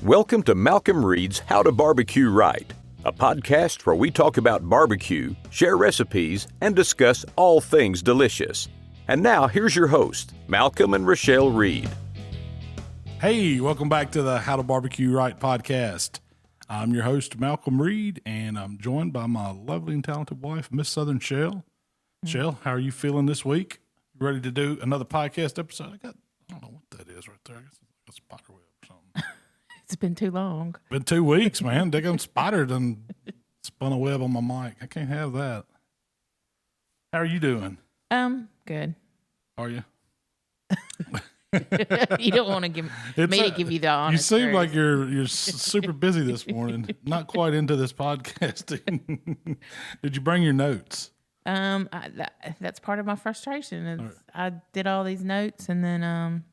Welcome to Malcom Reed's How to Barbecue Right, a podcast where we talk about barbecue, share recipes, and discuss all things delicious. And now, here's your host, Malcom and Rachelle Reed. Hey, welcome back to the How to Barbecue Right podcast. I'm your host, Malcom Reed, and I'm joined by my lovely and talented wife, Miss Southern Shell. Shell, how are you feeling this week? You ready to do another podcast episode? I don't know what that is right there. I guess it's like a spider web or something. It's been too long. Been 2 weeks, man. They got spider done spun a web on my mic. I can't have that. How are you doing? Good. Are you? You don't want to give me to give you the honest. You seem like you're super busy this morning. Not quite into this podcasting. Did you bring your notes? That's part of my frustration. Right. I did all these notes and then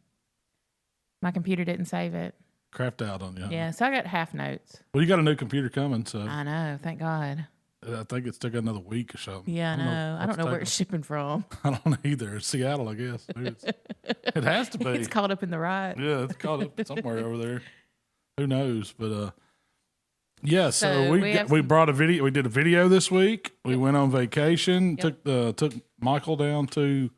my computer didn't save it. Crapped out on you. Yeah, so I got half notes. Well, you got a new computer coming, so I know. Thank God. I think it's still got another week or something. Yeah, I know. I don't know where it's shipping from. I don't know either. It's Seattle, I guess. It has to be. It's caught up in the ride. Yeah, it's caught up somewhere over there. Who knows? But yeah. So we brought a video. We did a video this week. We went on vacation. Yep. Took Michael down to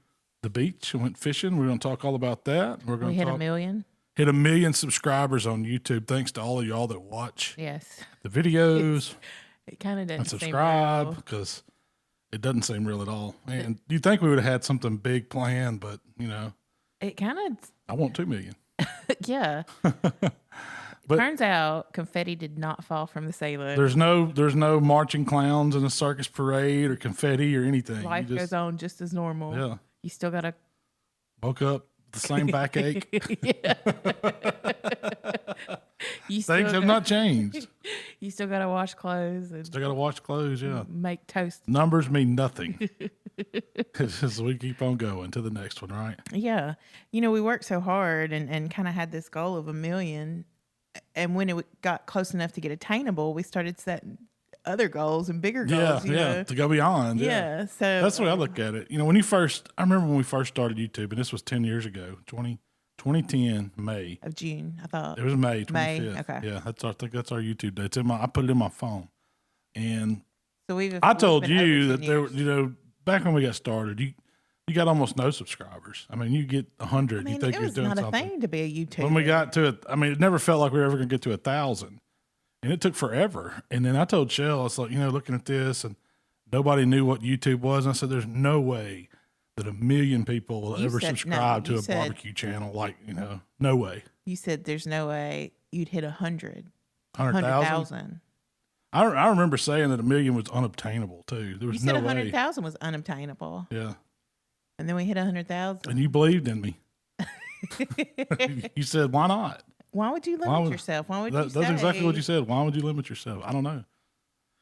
the beach and went fishing. We're going to talk all about that. We hit 1 million. Hit 1 million subscribers on YouTube. Thanks to all of y'all that watch. Yes. The videos. It kind of doesn't subscribe seem real. Because it doesn't seem real at all. And you think we would have had something big planned, but it kind of. I want 2 million. Yeah. Turns out confetti did not fall from the ceiling. There's no marching clowns in a circus parade or confetti or anything. Life goes on just as normal. Yeah. You still gotta woke up the same backache. Things have not changed. You still gotta wash clothes. Still gotta wash clothes, yeah. Make toast. Numbers mean nothing. As we keep on going to the next one, right? Yeah. We worked so hard and kind of had this goal of 1 million. And when it got close enough to get attainable, we started setting other goals and bigger goals. To go beyond. Yeah. So that's the way I look at it. I remember when we first started YouTube, and this was 10 years ago, 2010, May. Of June, I thought. It was May 25th. May, okay. Yeah, I think that's our YouTube day. I put it in my phone. And so I told you that there were, back when we got started, you got almost no subscribers. I mean, you get 100. You think you're doing something. It was not a thing to be a YouTuber. When we got to it, it never felt like we were ever going to get to 1,000. And it took forever. And then I told Shell, I was like, looking at this, and nobody knew what YouTube was. And I said, there's no way that 1 million people will ever subscribe to a barbecue channel. No way. You said there's no way you'd hit 100,000. 100,000. I remember saying that 1 million was unobtainable too. There was no way. 100,000 was unobtainable. Yeah. And then we hit 100,000. And you believed in me. You said, why not? Why would you limit yourself? Why would you say? That's exactly what you said. Why would you limit yourself? I don't know.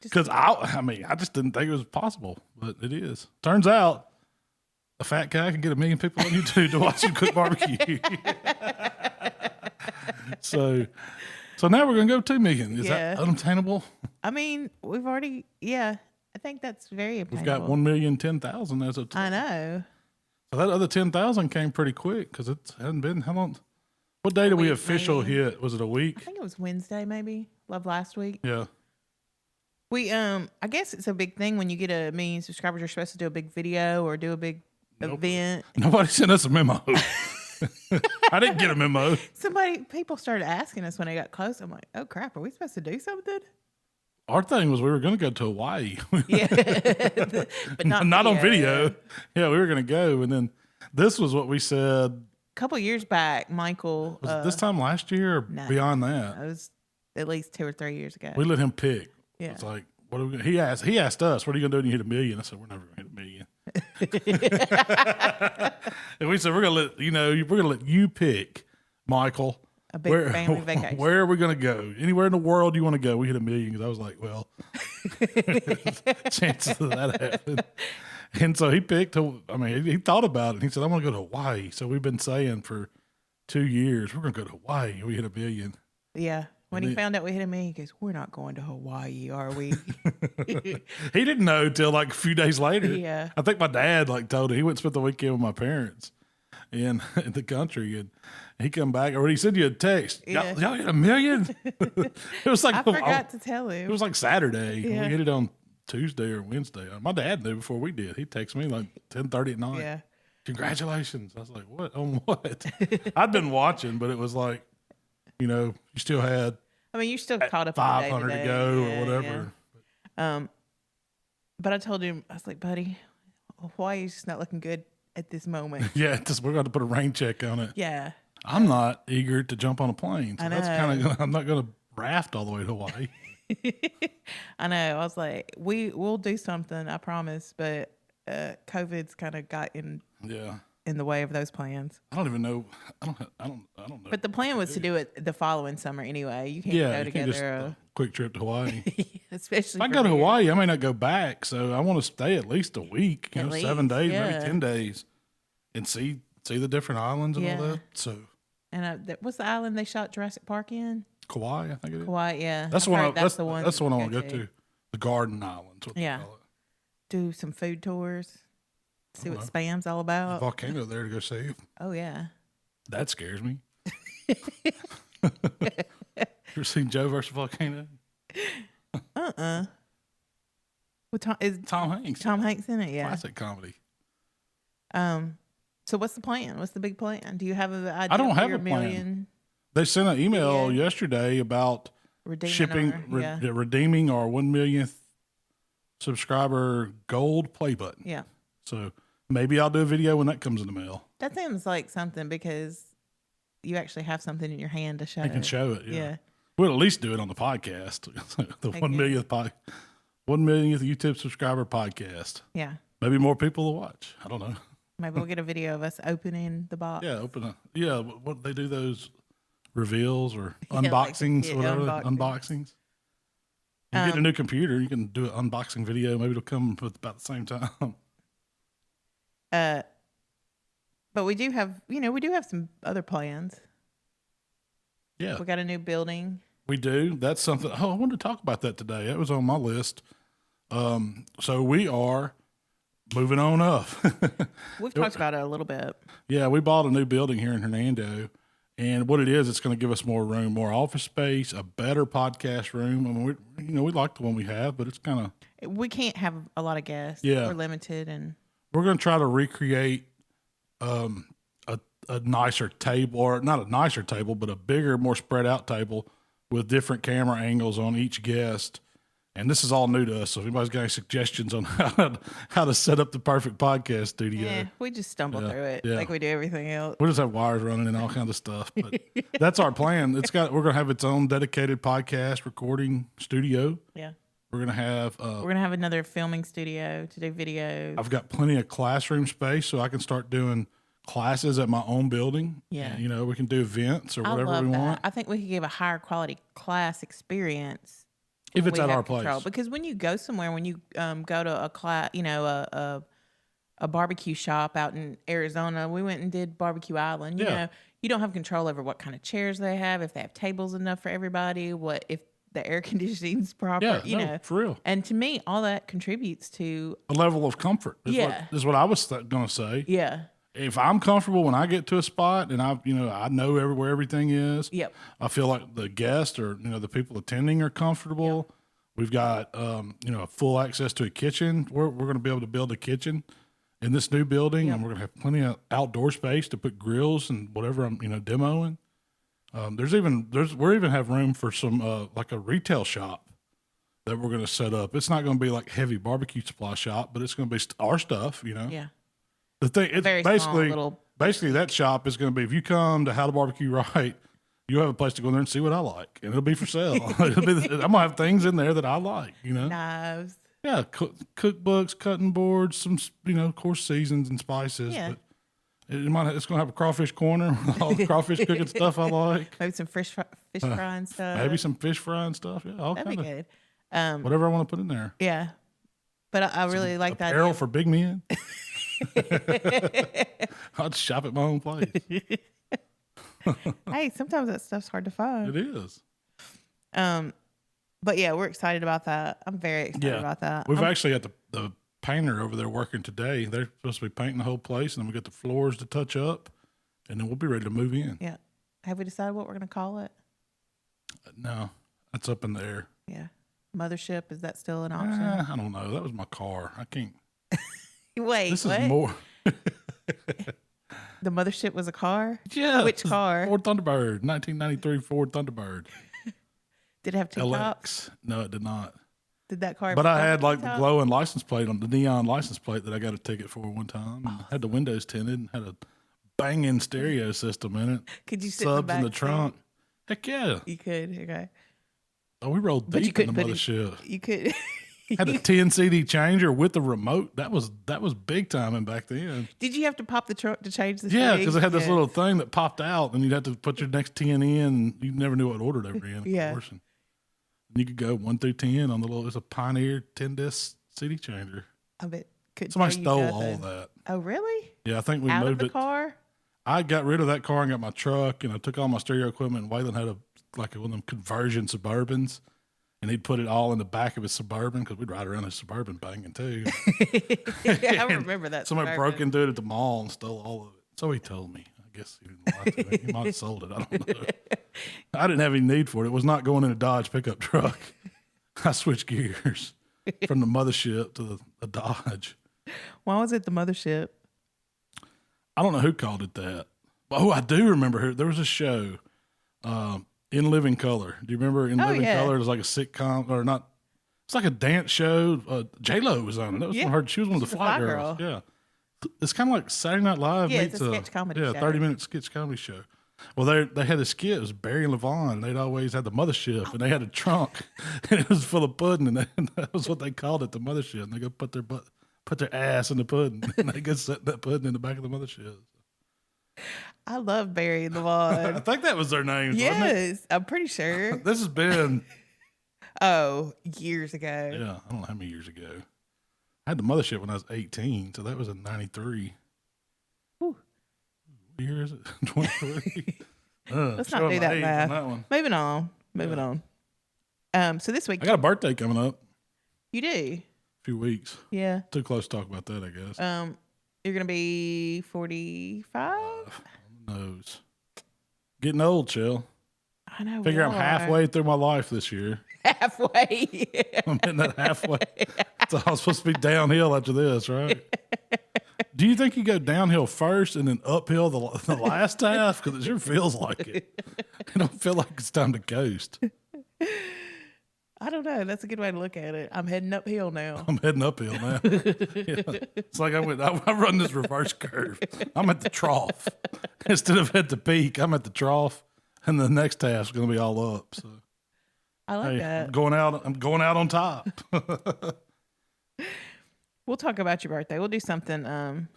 Because I just didn't think it was possible, but it is. Turns out a fat guy can get 1 million people on YouTube to watch him cook barbecue. So now we're going to go 2 million. Is that unobtainable? We've already, I think that's very obtainable. We've got 1,010,000 as of I know. So that other 10,000 came pretty quick because it hadn't been, how long? What day did we official hit? Was it a week? I think it was Wednesday, maybe. Last week. Yeah. We, I guess it's a big thing when you get 1 million subscribers, you're supposed to do a big video or do a big event. Nobody sent us a memo. I didn't get a memo. People started asking us when it got close. I'm like, oh crap, are we supposed to do something? Our thing was we were going to go to Hawaii. Yeah. But not on video. Yeah, we were going to go. And then this was what we said. Couple years back, Michael. Was it this time last year or beyond that? It was at least 2 or 3 years ago. We let him pick. Yeah. It's like, what are we gonna, he asked us, what are you going to do when you hit 1 million? I said, we're never going to hit 1 million. And we said, we're going to let you pick, Michael. A big family vacation. Where are we going to go? Anywhere in the world you want to go? We hit 1 million. Because I was like, well, chances of that happening. And so he picked, he thought about it. He said, I want to go to Hawaii. So we've been saying for 2 years, we're going to go to Hawaii. We hit 1 million. Yeah. When he found out we hit 1 million, he goes, we're not going to Hawaii, are we? He didn't know till like a few days later. Yeah. I think my dad told him. He went and spent the weekend with my parents. in the country, and he come back, or he sent you a text. Yeah. Y'all hit 1 million? It was like I forgot to tell him. It was like Saturday. Yeah. We hit it on Tuesday or Wednesday. My dad knew before we did. He texted me like 10:30 at night. Yeah. Congratulations. I was like, what? On what? I'd been watching, but it was like, you still had I mean, you're still caught up 500 to go or whatever. Yeah. But I told him, I was like, buddy, Hawaii's just not looking good at this moment. Yeah, we're going to put a rain check on it. Yeah. I'm not eager to jump on a plane. So I know. that's kind of, I'm not going to raft all the way to Hawaii. I know. I was like, we'll do something, I promise. But COVID's kind of got in the way of those plans. I don't even know. I don't know. But the plan was to do it the following summer anyway. You can't go you can't just together. a quick trip to Hawaii. Especially If I go to Hawaii, I may not go back. So I want to stay at least a week, At 7 days, least, maybe 10 days, and see the different islands and all Yeah. that. So And what's the island they shot Jurassic Park in? Kauai, I think it is. Kauai, yeah. That's I've one. heard That's the one. That's the one I want to go to. The Garden Islands. What Yeah. they call it. Do some food tours. See what know. spam's all about. Volcano there to go see. Oh yeah. That scares me. Ever seen Joe versus Volcano? What is Tom Hanks. Tom Hanks in it? Yeah. Classic comedy. So what's the plan? What's the big plan? Do you have an idea? I don't for have your a plan. million They sent an email Yeah. yesterday about redeeming shipping, redeeming our 1 millionth subscriber gold play button. Yeah. So maybe I'll do a video when that comes in the mail. That seems like something because you actually have something in your hand to show. I can show it. Yeah. We'll at least do it on the podcast. The Heck 1 yeah. millionth 1 millionth YouTube subscriber podcast. Yeah. Maybe more people will watch. I don't know. Maybe we'll get a video of us opening the box. Yeah, what they do, those reveals or Yeah, like, unboxings, yeah, whatever. unboxings. Unboxings. You get a new computer, you can do an unboxing video. Maybe it'll come at about the same time. But we do have some other plans. Yeah, We got a new building. we do. That's something. Oh, I wanted to talk about that today. That was on my list. So we are moving on up. We've talked about it a little bit. Yeah, we bought a new building here in Hernando. And what it is, it's going to give us more room, more office space, a better podcast room. I mean, we like the one we have, but it's kind of. We can't have a lot of guests. Yeah. We're limited, and We're going to try to recreate a nicer table, or not a nicer table, but a bigger, more spread out table with different camera angles on each guest. And this is all new to us. So if anybody's got any suggestions on how to set up the perfect podcast studio, we just stumble through it yeah. like we do everything else. we'll just have wires running and all kinds of stuff. But that's our plan. We're going to have its own dedicated podcast recording studio. Yeah. We're going to have. We're gonna have another filming studio to do videos. I've got plenty of classroom space, so I can start doing classes at my own building. Yeah. And, we can do events or I whatever love we that. want. I think we could give a higher quality class experience If it's we at have our control. place. Because when you go somewhere, when you go to a class, a barbecue shop out in Arizona, we went and did Barbecue Island. You Yeah. know, you don't have control over what kind of chairs they have, if they have tables enough for everybody, what if the air conditioning's proper. Yeah, you know, for real. And to me, all that contributes to A level of comfort is what I was going to say. yeah. If I'm comfortable when I get to a spot and I know where everything is, Yep. I feel like the guests or the people attending are comfortable. Yep. We've got full access to a kitchen. We're going to be able to build a kitchen in this new building, and we're going to have plenty of outdoor space to put grills and whatever I'm demoing. We're even have room for some like a retail shop that we're going to set up. It's not going to be like heavy barbecue supply shop, but it's going to be our stuff. Yeah. The thing, it's Very small, little- basically that shop is going to be, if you come to How to Barbecue Right, you'll have a place to go in there and see what I like, and it'll be for sale. I'm going to have things in there that I like, Knives. Yeah, cookbooks, cutting boards, some, of course, seasons and spices. Yeah. But it's going to have a crawfish corner with all the crawfish cooking stuff I like. Maybe some fish frying stuff. Maybe some fish frying stuff. Yeah, all That'd be kind of good. whatever I want to put in there. Yeah. But I really like that. Apparel for big men. I'd shop at my own place. Hey, sometimes that stuff's hard to find. It is. But yeah, we're excited about that. I'm very excited about that. We've actually got the painter over there working today. They're supposed to be painting the whole place, and then we got the floors to touch up. and then we'll be ready to move in. Yeah. Have we decided what we're going to call it? No, that's up in the air. Yeah. Mothership, is that still an option? I don't know. That was my car. I can't. Wait, This what? is more. The Mothership was a car? Yeah. Which car? Ford Thunderbird, 1993 Ford Thunderbird. Did it have two tops? LX. No, it did not. Did that car? But I had like the top? glowing license plate on the neon license plate that I got a ticket for one time. And had the windows tinted and had a banging stereo system in it. Could you sit subs in the, trunk? Heck yeah. You could. Okay. Oh, we rolled But you deep in the couldn't put Mothership. You could. Had a 10 CD changer with the remote. That was big timing back then. Did you have to pop the truck to change the? Yeah, speed? because it had this Yeah. little thing that popped out, and you'd have to put your next 10 in, and you never knew what order they were in. Of Yeah. course. And you could go 1 through 10 on the little. It's a Pioneer 10-disc CD changer. I bet. Couldn't Somebody tell you stole nothing. all of that. Oh, really? Yeah, I think we Out moved of the it. car? I got rid of that car and got my truck, and I took all my stereo equipment. And Waylon had one of them conversion Suburbans, and he'd put it all in the back of his Suburban because we'd ride around his Suburban banging too. I remember that. Somebody Suburban. broke into it at the mall and stole all of it. So he told me. I guess he didn't lie to me. He might have sold it. I don't know. I didn't have any need for it. It was not going in a Dodge pickup truck. I switched gears from the Mothership to the Dodge. Why was it the Mothership? I don't know who called it that. Oh, I do remember her. There was a show, In Living Color. Do you remember In Living yeah. Color? It was like a sitcom or not. It's like a dance show. J-Lo was on it. That was Yeah. one of her. She was one of the She's a fly fly girls. girl. Yeah. It's kind of like Saturday Night Live. Yeah, meets it's a sketch comedy show. 30-minute sketch comedy show. Well, they had a skit. It was Barry and Levon. They'd always had the Mothership, and they had a trunk, and it was full of pudding, and that was what they called it, the Mothership. And they go put their ass in the pudding, and they go set that pudding in the back of the Mothership. I love Barry and I Levon. think that was their names. Wasn't it? Yes, I'm pretty sure. This has been Years ago. yeah, I don't know how many years ago. I had the Mothership when I was 18, so that was in 93. Whew. What year is it? 23. Let's not do that age math. on that one. Moving on. So this week I got a birthday coming up. you do. A few weeks. Yeah. Too close to talk about that, I guess. You're gonna be 45. Who knows? Getting old, chill. I know. Figure I'm we are. halfway through my life this year. Halfway. I'm hitting that halfway. So I'm supposed to be downhill after this, right? Do you think you go downhill first and then uphill the last half? Because it sure feels like it. I don't feel like it's time to coast. I don't know. That's a good way to look at it. I'm heading uphill now. I'm heading uphill now. Yeah. It's like I run this reverse curve. I'm at the trough. Instead of at the peak, I'm at the trough, and the next half's going to be all up. So I like that. I'm going out on top. We'll talk about your birthday. We'll do something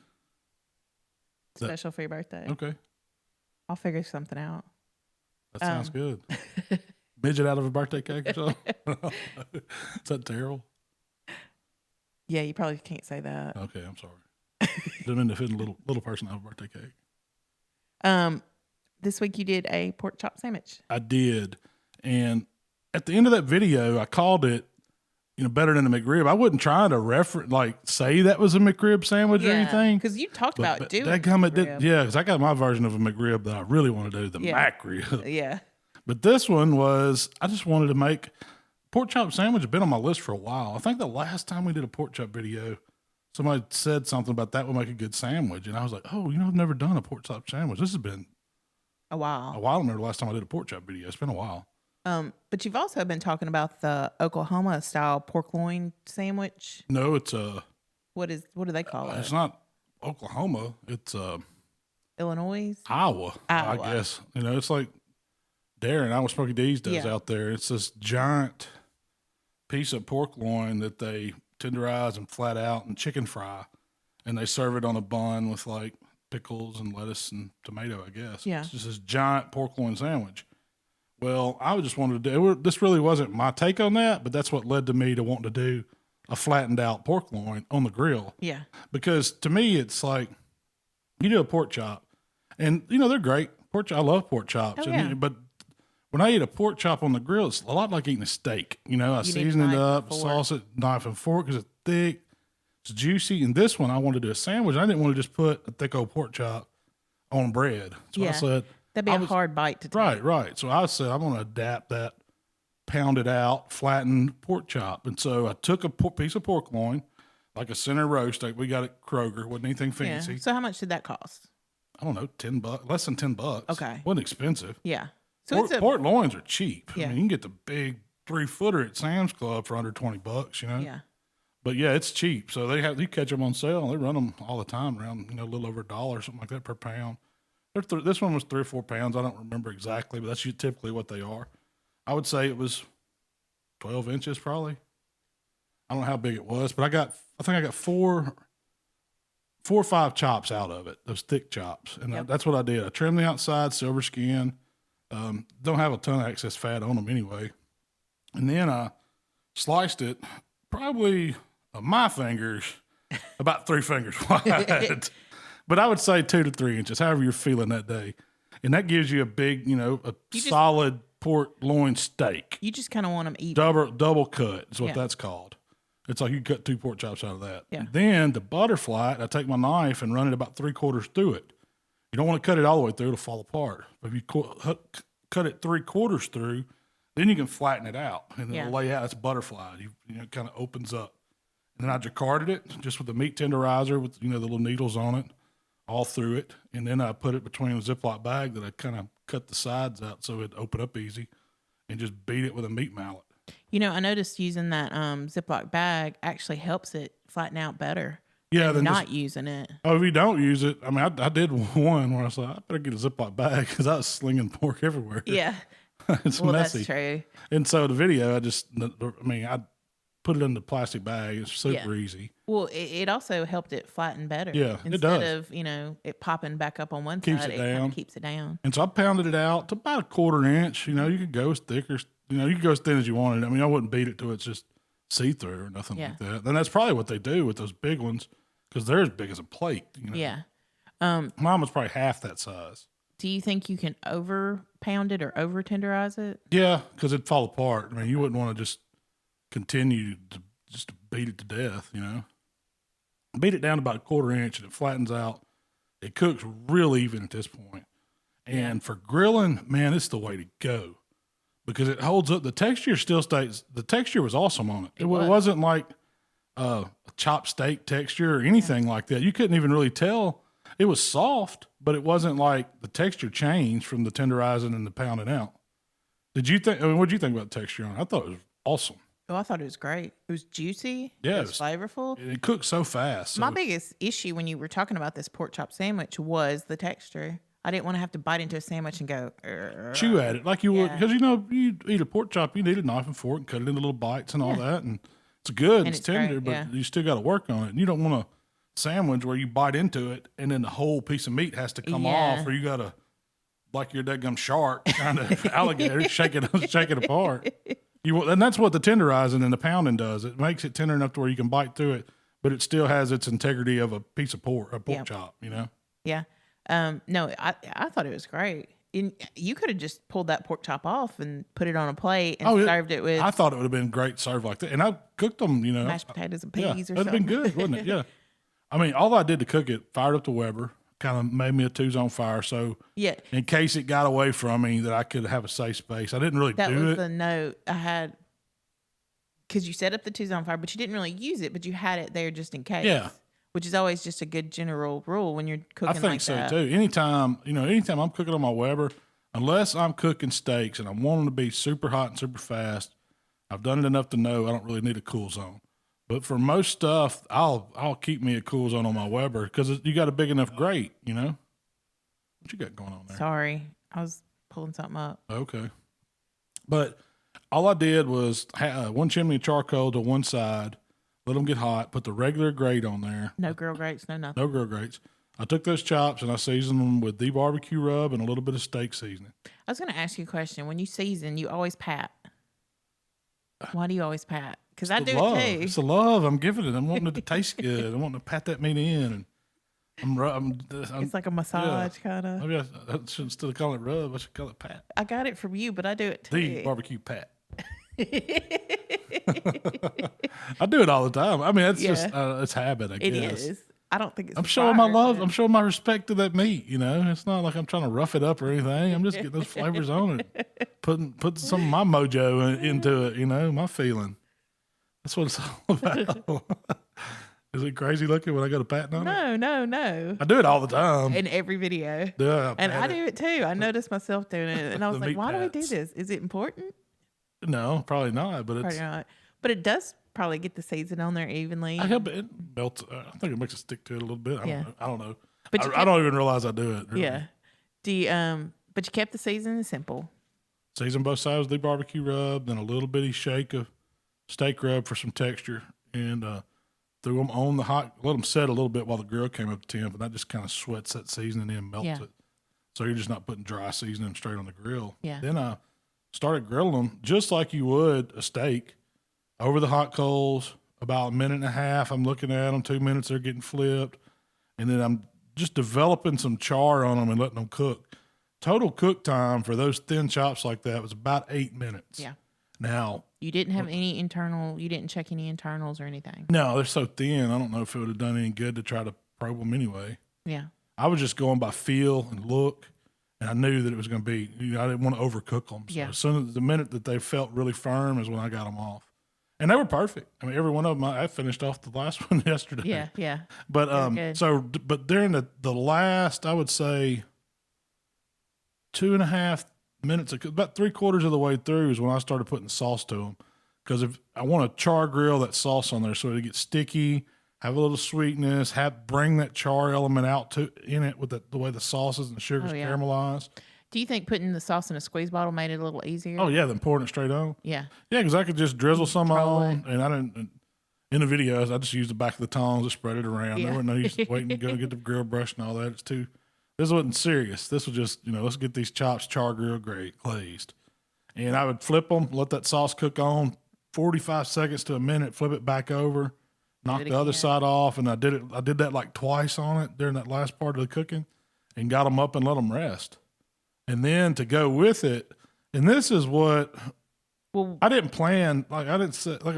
special for your birthday. Okay. I'll figure something out. That sounds good. Midget out of a birthday cake or something? Is that terrible? Yeah, you probably can't say that. Okay, I'm sorry. Didn't mean to fit a little person out of a birthday cake. This week you did a pork chop sandwich. I did. And at the end of that video, I called it, better than a McRib. I wasn't trying to say that was a McRib sandwich or anything. Because you talked about doing it. Yeah, because I got my version of a McRib that I really want to do, the McRib. Yeah. But this one was, I just wanted to make pork chop sandwich. Had been on my list for a while. I think the last time we did a pork chop video, somebody said something about that would make a good sandwich. And I was like, I've never done a pork chop sandwich. This has been a while. I remember the last time I did a pork chop video. It's been a while. But you've also been talking about the Oklahoma style pork loin sandwich. No, it's what do they call it? It's not Oklahoma. It's Illinois, Iowa. I guess. It's like Darren, Iowa Smoky D's does out there. It's this giant piece of pork loin that they tenderize and flat out and chicken fry, and they serve it on a bun with like pickles and lettuce and tomato, I guess. Yeah. It's just this giant pork loin sandwich. Well, I just wanted to do this. Really wasn't my take on that, but that's what led to me to wanting to do a flattened out pork loin on the grill. Yeah. Because to me, it's like you do a pork chop, and they're great. I love pork chops, but when I eat a pork chop on the grill, it's a lot like eating a steak. I season it up, sauce it, knife and fork because it's thick, it's juicy. And this one, I wanted to do a sandwich. I didn't want to just put a thick old pork chop on bread. So I said, that'd be a hard bite to take. Right. So I said, I'm going to adapt that, pound it out, flattened pork chop. And so I took a piece of pork loin, like a center roast. We got at Kroger. Wasn't anything fancy. Yeah. So how much did that cost? I don't know, $10, less than $10. Okay. Wasn't expensive. Yeah. So pork loins are cheap. Yeah. I mean, you can get the big 3-footer at Sam's Club for under $20, you know? Yeah. But yeah, it's cheap. So you catch them on sale. They run them all the time around, a little over $1, something like that per pound. This one was 3 or 4 pounds. I don't remember exactly, but that's typically what they are. I would say it was 12 inches probably. I don't know how big it was, but I think I got 4 or 5 chops out of it, those thick chops. And that's what I did. I trimmed the outside, silver skin. Don't have a ton of excess fat on them anyway. And then I sliced it probably my fingers, about 3 fingers wide. But I would say 2 to 3 inches, however you're feeling that day. And that gives you a big, solid pork loin steak. You just kind of want them eat. Double cut is what that's called. It's like you cut 2 pork chops out of that. Yeah. And then the butterfly, I take my knife and run it about 3/4 through it. You don't want to cut it all the way through; it'll fall apart. But if you cut it 3/4 through, then you can flatten it out and it'll lay out. It's butterfly. It kind of opens up. And then I jacquarded it just with the meat tenderizer with the little needles on it, all through it. And then I put it between a Ziploc bag that I kind of cut the sides out so it'd open up easy, and just beat it with a meat mallet. I noticed using that Ziploc bag actually helps it flatten out better. Yeah, than not using it. Oh, if you don't use it, I mean, I did one where I said, I better get a Ziploc bag because I was slinging pork everywhere. Yeah. It's messy. That's true. And so the video, I put it in the plastic bag. It's super easy. Well, it also helped it flatten better. Yeah, Instead it does. Instead of, it popping back up on one Keeps side, it down. keeps it down. And so I pounded it out to about 1/4 inch. You could go as thick or, you could go as thin as you wanted. I mean, I wouldn't beat it till it's just see-through or nothing like that. And that's probably what they do with those big ones because they're as big as a plate. Yeah. Mine was probably half that size. Do you think you can over pound it or over tenderize it? Yeah, because it'd fall apart. I mean, you wouldn't want to just continue to just beat it to death, Beat it down to about 1/4 inch and it flattens out. It cooks real even at this point. And for grilling, man, it's the way to go because it holds up. The texture still stays. The texture was awesome on it. It wasn't like a chopped steak texture or anything like that. You couldn't even really tell. It was soft, but it wasn't like the texture changed from the tenderizing and the pounding out. What did you think about the texture on it? I thought it was awesome. Oh, I thought it was great. It was juicy. Yeah. It was flavorful. It cooked so fast. My biggest issue when you were talking about this pork chop sandwich was the texture. I didn't want to have to bite into a sandwich and go, chew at it like you would. Because, you eat a pork chop, you need a knife and fork and cut it into little bites and all that. And it's good. It's tender, but you still got to work on it. And you don't want a sandwich where you bite into it and then the whole piece of meat has to come off, or you got to, like your deadgum shark kind of alligator, shake it apart. And that's what the tenderizing and the pounding does. It makes it tender enough to where you can bite through it, but it still has its integrity of a piece of pork, a pork chop, Yeah. No, I thought it was great. You could have just pulled that pork chop off and put it on a plate and served it with. I thought it would have been great served like that. And I cooked them, mashed potatoes and peas or something. That'd been good, wouldn't it? Yeah. I mean, all I did to cook it, fired up the Weber, kind of made me a 2-zone fire. So in case it got away from me, that I could have a safe space. I didn't really do it. That was the note I had, because you set up the 2-zone fire, but you didn't really use it, but you had it there just in case. Yeah. Which is always just a good general rule when you're cooking like that. I think so too. Anytime I'm cooking on my Weber, unless I'm cooking steaks and I want them to be super hot and super fast, I've done it enough to know I don't really need a cool zone. But for most stuff, I'll keep me a cool zone on my Weber because you got a big enough grate, What you got going on there? Sorry, I was pulling something up. Okay. But all I did was one chimney of charcoal to one side, let them get hot, put the regular grate on there. No grill grates, no nothing. No grill grates. I took those chops and I seasoned them with the barbecue rub and a little bit of steak seasoning. I was going to ask you a question. When you season, you always pat. Why do you always pat? Because I do love. it too. It's the love I'm giving it. I'm wanting it to taste good. I want to pat that meat in. And it's like a massage kind of. Maybe I should, instead of calling it rub, I should call it pat. I got it from you, but I do it too. The barbecue pat. I do it all the time. I mean, it's just it's habit, I guess. It is. I don't think it's. I'm showing my love. but- I'm showing my respect to that meat. You know, it's not like I'm trying to rough it up or anything. I'm just getting those flavors on it, putting some of my mojo into it. You know, my feeling. That's what it's all about. Is it crazy looking when I go to patting on it? No. I do it all the time. In every video. Yeah, And I do it too. I noticed myself doing it. And I was The like, meat why do we do pats. this? Is it important? No, probably not. But Probably it's. not. But it does probably get the season on there evenly. I hope it melts. I think it makes it stick to it a little bit. Yeah. I don't know. But you I don't even realize I do it. Really. Yeah. Do you, but you kept the seasoning simple. Season both sides with the barbecue rub, then a little bitty shake of steak rub for some texture, and threw them on the hot. Let them set a little bit while the grill came up to temp, and that just kind of sweats that seasoning in, melts it. So you're just not putting dry seasoning straight on the grill. Yeah. Then I started grilling them just like you would a steak over the hot coals. About a minute and a half, I'm looking at them. 2 minutes, they're getting flipped, and then I'm just developing some char on them and letting them cook. Total cook time for those thin chops like that was about 8 minutes. Yeah. Now, You didn't have any you didn't check any internals or anything. no, they're so thin. I don't know if it would have done any good to try to probe them anyway. Yeah. I was just going by feel and look, and I knew that it was going to be. I didn't want to overcook them. So Yeah. as soon as the minute that they felt really firm is when I got them off, and they were perfect. I mean, every one of them. I finished off the last one yesterday. Yeah. But good. but during the last, I would say 2.5 minutes, about 3/4 of the way through is when I started putting sauce to them. Because if I want to char grill that sauce on there so it gets sticky, have a little sweetness, bring that char element out in it with the way the sauces and the sugars caramelize. Do you think putting the sauce in a squeeze bottle made it a little easier? Oh yeah, then pouring it straight on. Yeah. Yeah, because I could just drizzle some Control on, and I didn't. In the videos, I just used the back of the tongs to spread it around. Yeah. There wasn't no use waiting to go get the grill brush and all that. This wasn't serious. This was just, let's get these chops char grill glazed. And I would flip them, let that sauce cook on 45 seconds to a minute, flip it back over, knock the other side off, and I did that like twice on it during that last part of the cooking, and got them up and let them rest. And then to go with it, and this is what I didn't plan. Like I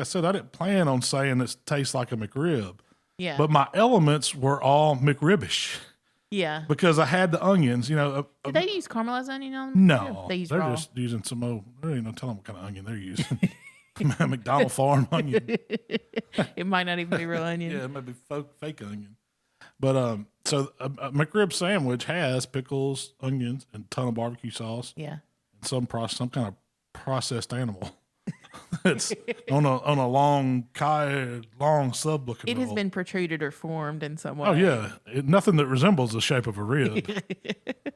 said, I didn't plan on saying this tastes like a McRib. Yeah. But my elements were all McRibbish yeah. because I had the onions. Did they use caramelized onion on them? No, They use they're raw. just using some old. There ain't no telling what kind of onion they're using. McDonald farm onion. It might not even be real onion. Yeah, it might be fake onion. But so a McRib sandwich has pickles, onions, and a ton of barbecue sauce. Yeah. And some kind of processed animal. It's on a long sub looking. It has roll. been protruded or formed in some way. Oh yeah, nothing that resembles the shape of a rib.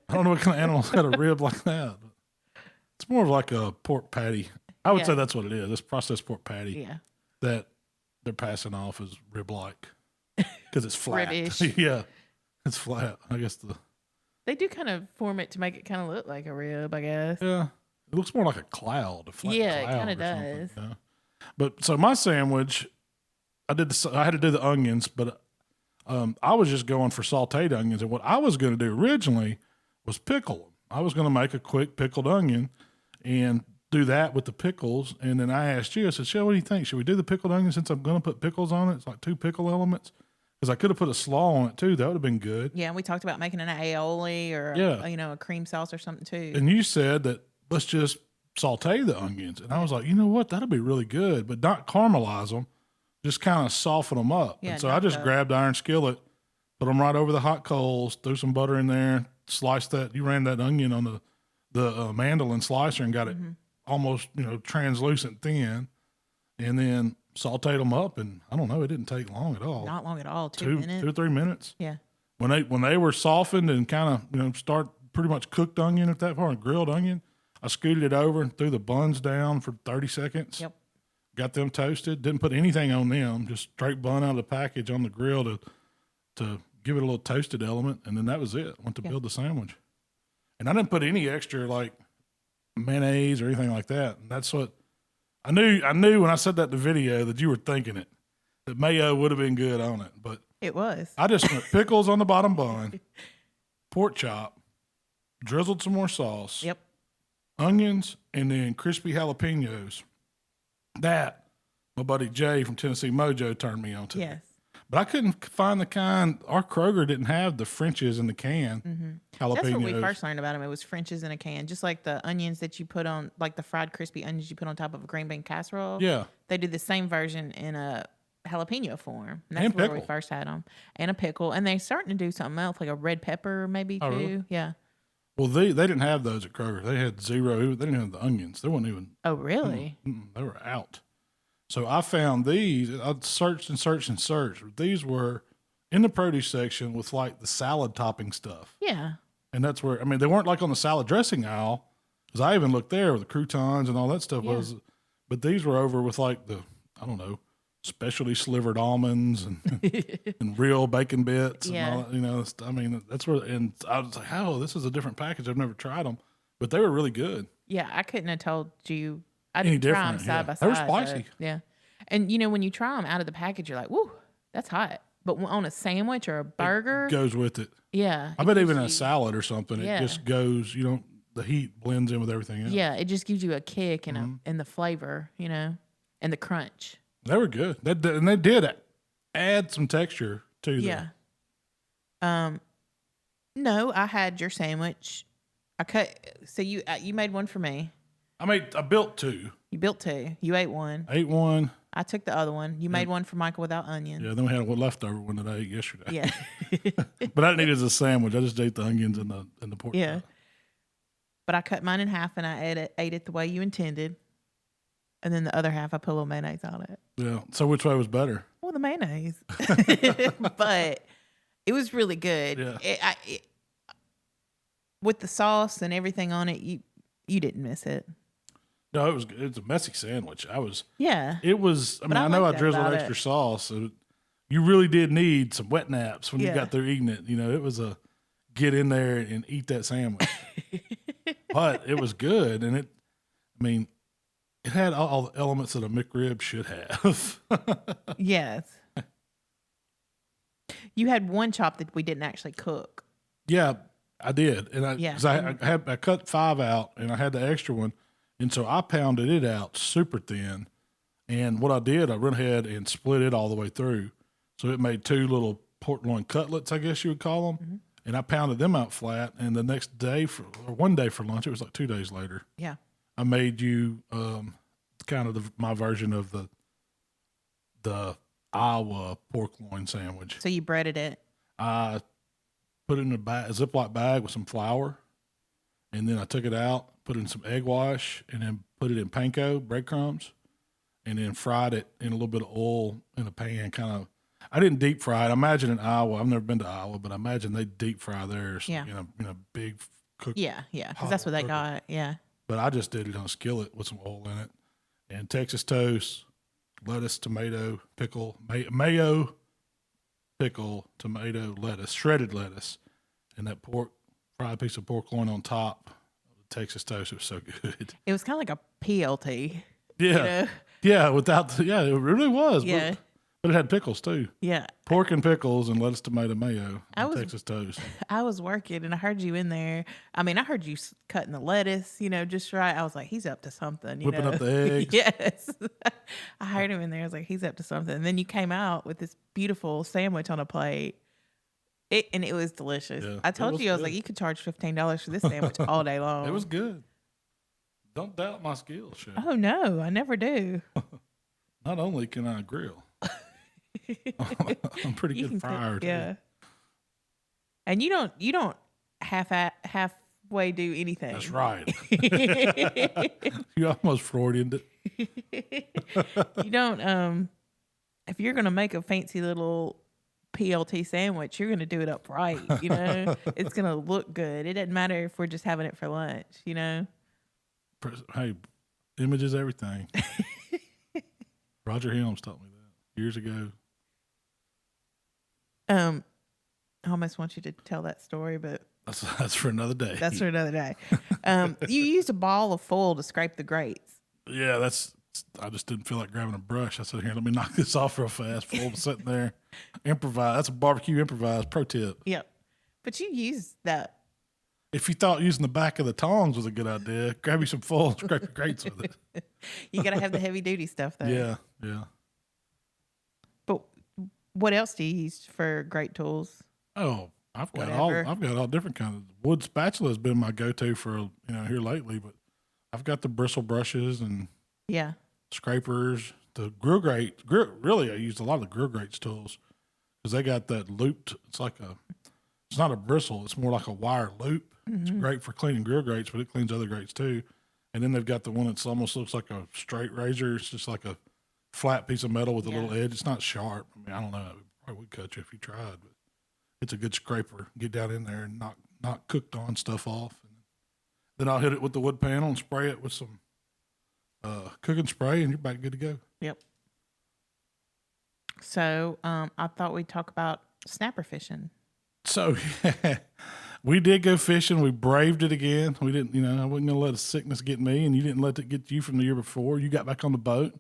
I don't know what kind of animal's got a rib like that. But it's more of like a pork patty. I would say that's what it is. It's processed pork patty. Yeah. That they're passing off as rib-like because it's flat. Rib-ish. Yeah, it's flat. I guess They do kind of form it to make it kind of look like a rib, I guess. yeah. It looks more like a cloud. A flat Yeah, it cloud kinda or something, does. yeah. But so my sandwich, I had to do the onions, but I was just going for sauteed onions. And what I was going to do originally was pickle them. I was going to make a quick pickled onion and do that with the pickles. And then I asked you, I said, Shell, what do you think? Should we do the pickled onion since I'm going to put pickles on it? It's like 2 pickle elements. Because I could have put a slaw on it too. That would have been good. Yeah, and we talked about making an aioli or a cream sauce or something too. And you said that let's just saute the onions. And I was like, you know what? That'll be really good, but not caramelize them. Just kind of soften them up. Yeah, and so I just grabbed iron skillet, put them right over the hot coals, threw some butter in there, sliced that. You ran that onion on the mandolin slicer and got it almost, translucent thin. And then sauteed them up. And I don't know, it didn't take long at all. Not long at all. 2 minutes. 2 or 3 minutes. Yeah. When they were softened and kind of, start pretty much cooked onion at that point, grilled onion, I scooted it over and threw the buns down for 30 seconds. Yep. Got them toasted. Didn't put anything on them. Just straight bun out of the package on the grill to give it a little toasted element. And then that was it. Went to build the sandwich. And I didn't put any extra like mayonnaise or anything like that. And that's what I knew when I said that in the video that you were thinking it, that mayo would have been good on it. But It was. I just went pickles on the bottom bun, pork chop, drizzled some more sauce. Yep. Onions, and then crispy jalapenos. That my buddy Jay from Tennessee Mojo turned me on to. Yes. But I couldn't find the kind. Our Kroger didn't have the French's in the can. Jalapenos. That's what we first learned about them. It was French's in a can, just like the onions that you put on, like the fried crispy onions you put on top of a green bean casserole. Yeah. They did the same version in a jalapeno form. And that's And where pickle. we first had them. And a pickle. And they're starting to do something else, like a red pepper maybe too. Really? Yeah. Well, they didn't have those at Kroger. They had zero. They didn't have the onions. They weren't even. Oh, really? They were out. So I found these. I searched and searched and searched. These were in the produce section with like the salad topping stuff. Yeah. And that's where, I mean, they weren't like on the salad dressing aisle, because I even looked there where the croutons and all that stuff was. But these were over with like the, I don't know, specialty slivered almonds and and real bacon bits and all that, you know. I mean, that's where, and I was like, oh, this is a different package. I've never tried them, but they were really good. Yeah, I couldn't have told you. I Any didn't try them different, yeah. side by side. They were spicy. But, yeah. And, you know, when you try them out of the package, you're like, woo, that's hot. But on a sandwich or a burger, Goes with it. yeah. I bet even a salad or something, Yeah. it just goes, you don't, the heat blends in with everything else. Yeah, it just gives you a kick and and the flavor, you know, and the crunch. They were good. And they did add some texture to them. Yeah. No, I had your sandwich. I cut. So you made one for me. I built two. You built two. You ate one. I ate one. I took the other one. You made one for Michael without onion. Yeah, then we had one leftover one that I ate yesterday. Yeah. But I didn't eat it as a sandwich. I just ate the onions and the pork. Yeah. chop. But I cut mine in half and I ate it the way you intended. And then the other half, I put a little mayonnaise on it. Yeah. So which way was better? Well, the mayonnaise. But it was really good. Yeah. With the sauce and everything on it, you didn't miss it. No, it's a messy sandwich. Yeah. It was, I mean, I I know like I that drizzled about extra it. sauce. So you really did need some wet naps when you Yeah. got through eating it. You know, it was a get in there and eat that sandwich. But it was good. And it had all the elements that a McRib should have. Yes. You had one chop that we didn't actually cook. Yeah, I did. And Yeah. 'cause I cut 5 out and I had the extra one. And so I pounded it out super thin. And what I did, I went ahead and split it all the way through. So it made 2 little pork loin cutlets, I guess you would call them. Mm-hmm. And I pounded them out flat. And the next day, or one day for lunch, it was like 2 days later, Yeah. I made you kind of my version of the Iowa pork loin sandwich. So you breaded it. I put it in a Ziploc bag with some flour, and then I took it out, put in some egg wash, and then put it in panko breadcrumbs, and then fried it in a little bit of oil in a pan. I didn't deep fry it. I imagine in Iowa, I've never been to Iowa, but I imagine they deep fry theirs Yeah. in a big cook. Yeah. Yeah. Because that's what they got. Yeah. But I just did it on a skillet with some oil in it, and Texas toast, lettuce, tomato, pickle, mayo, pickle, tomato, lettuce, shredded lettuce, and that fried piece of pork loin on top of the Texas toast. It was so good. It was kind of like a PLT. Yeah. You know? Yeah. It really was. Yeah. But it had pickles too. Yeah. Pork and pickles and lettuce, tomato, mayo, and was- Texas toast. I was working and I heard you in there. I mean, I heard you cutting the lettuce, just right. I was like, he's up to something. Whipping up the eggs. Yes. I heard him in there. I was like, he's up to something. And then you came out with this beautiful sandwich on a plate. And it was delicious. Yeah, I it told was you, I was good. like, you could charge $15 for this sandwich all day long. It was good. Don't doubt my skills, Chef. Oh, no, I never do. Not only can I grill, I'm pretty You good can cook, fryer too. yeah. And you don't halfway do anything. That's right. You almost Freudianed it. You don't if you're gonna make a fancy little PLT sandwich, you're gonna do it up right, It's gonna look good. It doesn't matter if we're just having it for lunch, Hey, image is everything. Roger Helms taught me that years ago. I almost want you to tell that story, but That's for another day. that's for another day. You used a ball of foil to scrape the grates. Yeah, I just didn't feel like grabbing a brush. I said, here, let me knock this off real fast. Full sitting there, improvise. That's a barbecue improvise pro tip. Yep. But you used that. If you thought using the back of the tongs was a good idea, grab you some foil and scrape the grates with it. You got to have the heavy duty stuff though. Yeah, yeah. But What else do you use for great tools? Oh, I've got Whatever. all different kinds. Wood spatula has been my go-to for here lately, but I've got the bristle brushes and Yeah. scrapers, the grill grate. Really, I used a lot of the grill grates tools because they got that looped. It's not a bristle. It's more like a wire loop. It's great for cleaning grill grates, but it cleans other grates too. And then they've got the one that's almost looks like a straight razor. It's just like a flat piece of metal with a little edge. It's not sharp. I mean, I don't know. It probably would cut you if you tried, but it's a good scraper. Get down in there and knock cooked on stuff off. And then I'll hit it with the wood panel and spray it with some cooking spray, and you're back good to go. Yep. So I thought we'd talk about snapper fishing. So we did go fishing. We braved it again. We didn't, I wasn't gonna let a sickness get me, and you didn't let it get you from the year before. You got back on the boat.